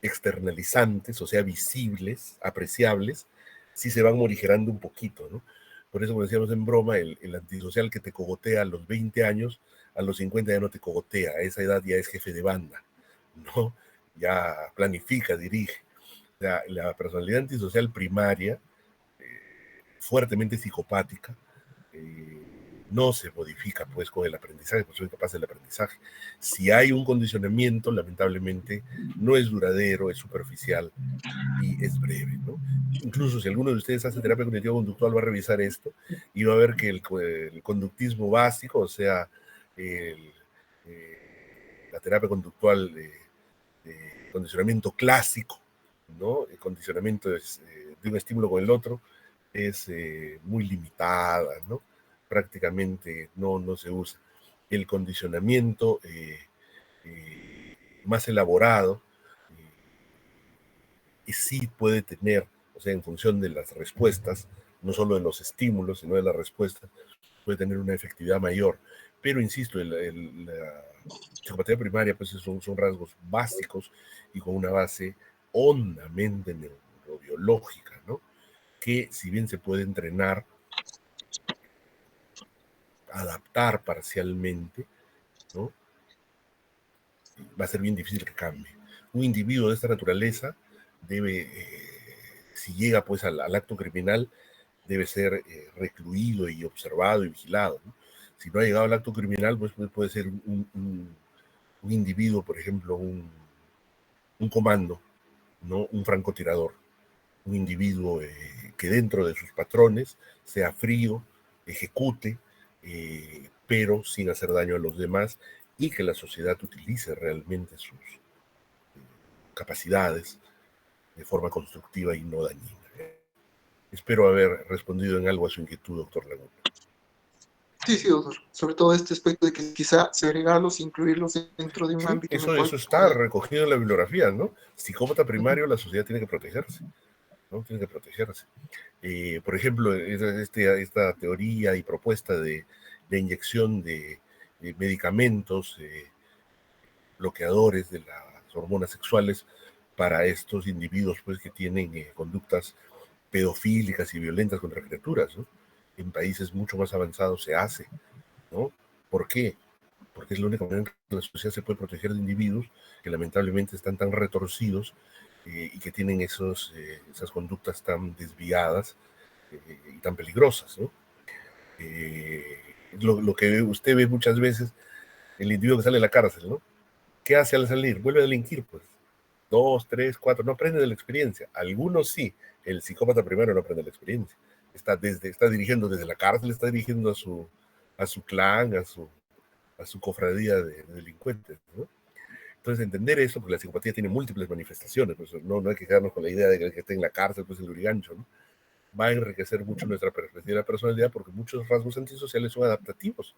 externalizantes, o sea, visibles, apreciables, sí se van morigerando un poquito, ¿no? Por eso, como decíamos en broma, el antisocial que te cogotea a los 20 años, a los 50 ya no te cogotea, a esa edad ya es jefe de banda, ¿no? Ya planifica, dirige. La personalidad antisocial primaria, fuertemente psicopática, no se modifica pues con el aprendizaje, pues soy capaz del aprendizaje. Si hay un condicionamiento, lamentablemente no es duradero, es superficial y es breve, ¿no? Incluso si alguno de ustedes hace terapia cognitivo-conductual, va a revisar esto y va a ver que el conductismo básico, o sea, la terapia conductual de condicionamiento clásico, ¿no? El condicionamiento de un estímulo con el otro es muy limitada, ¿no? Prácticamente no se usa. El condicionamiento más elaborado sí puede tener, o sea, en función de las respuestas, no solo de los estímulos, sino de las respuestas, puede tener una efectividad mayor. Pero insisto, la psicopatía primaria pues son rasgos básicos y con una base hondamente neurobiológica, ¿no? Que si bien se puede entrenar, adaptar parcialmente, ¿no? Va a ser bien difícil que cambie. Un individuo de esta naturaleza debe, si llega pues al acto criminal, debe ser recluido y observado y vigilado, ¿no? Si no ha llegado al acto criminal, pues puede ser un individuo, por ejemplo, un comando, ¿no? Un francotirador, un individuo que dentro de sus patrones sea frío, ejecute, pero sin hacer daño a los demás, y que la sociedad utilice realmente sus capacidades de forma constructiva y no dañina. Espero haber respondido en algo a su inquietud, doctor Laguna. Sí, doctor. Sobre todo este aspecto de que quizá segregarlos, incluirlos dentro de un ámbito. Eso está recogido en la bibliografía, ¿no? Psicópata primario, la sociedad tiene que protegerse, ¿no? Tiene que protegerse. Por ejemplo, esta teoría y propuesta de inyección de medicamentos bloqueadores de las hormonas sexuales para estos individuos pues, que tienen conductas pedofílicas y violentas contra criaturas, ¿no? En países mucho más avanzados se hace, ¿no? ¿Por qué? Porque es la única manera en que la sociedad se puede proteger de individuos que lamentablemente están tan retorcidos y que tienen esas conductas tan desviadas y tan peligrosas, ¿no? Lo que usted ve muchas veces, el individuo que sale de la cárcel, ¿no? ¿Qué hace al salir? Vuelve a delinquir, pues. 2, 3, 4, no aprende de la experiencia. Algunos sí, el psicópata primero no aprende de la experiencia. Está dirigiendo desde la cárcel, está dirigiendo a su clan, a su cofradía de delincuentes, ¿no? Entonces, entender eso, porque la psicopatía tiene múltiples manifestaciones, pues no hay que quedarnos con la idea de que el que esté en la cárcel, pues el urigancho, ¿no? Va a enriquecer mucho nuestra perspectiva de la personalidad, porque muchos rasgos antisociales son adaptativos,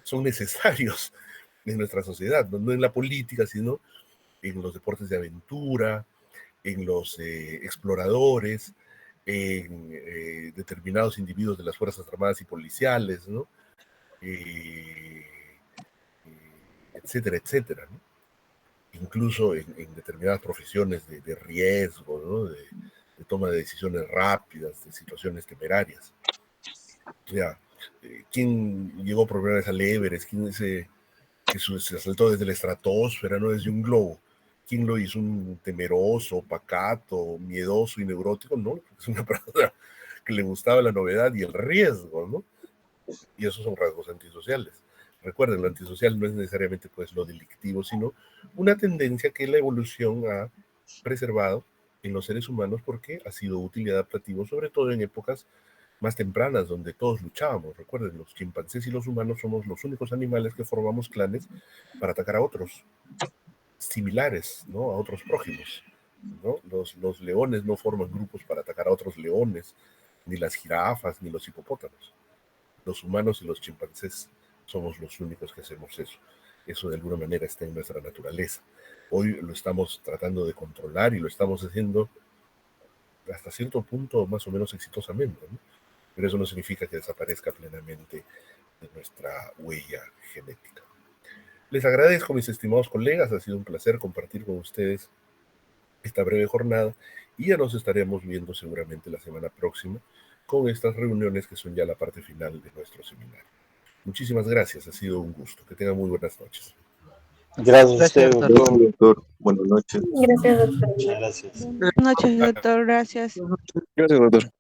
son necesarios en nuestra sociedad, no en la política, sino en los deportes de aventura, en los exploradores, en determinados individuos de las Fuerzas Armadas y Policiales, ¿no? Etcétera, etcétera, ¿no? Incluso en determinadas profesiones de riesgo, ¿no? De toma de decisiones rápidas, de situaciones temerarias. O sea, ¿quién llegó por primera vez al Everest? ¿Quién se saltó desde la estratosfera, no desde un globo? ¿Quién lo hizo? ¿Un temeroso, pacato, miedoso y neurótico? No, es una persona que le gustaba la novedad y el riesgo, ¿no? Y esos son rasgos antisociales. Recuerden, lo antisocial no es necesariamente pues lo delictivo, sino una tendencia que la evolución ha preservado en los seres humanos porque ha sido útil y adaptativo, sobre todo en épocas más tempranas, donde todos luchábamos. Recuerden, los chimpancés y los humanos somos los únicos animales que formamos clanes para atacar a otros similares, ¿no? A otros prójimos, ¿no? Los leones no forman grupos para atacar a otros leones, ni las jirafas, ni los hipopótamos. Los humanos y los chimpancés somos los únicos que hacemos eso. Eso de alguna manera está en nuestra naturaleza. Hoy lo estamos tratando de controlar y lo estamos haciendo hasta cierto punto más o menos exitosamente, ¿no? Pero eso no significa que desaparezca plenamente de nuestra huella genética. Les agradezco, mis estimados colegas, ha sido un placer compartir con ustedes esta breve jornada y ya nos estaremos viendo seguramente la semana próxima con estas reuniones que son ya la parte final de nuestro seminario. Muchísimas gracias, ha sido un gusto. Que tengan muy buenas noches. Gracias a usted, doctor. Buenas noches. Gracias, doctor. Muchas gracias. Buenas noches, doctor. Gracias. Gracias, doctor.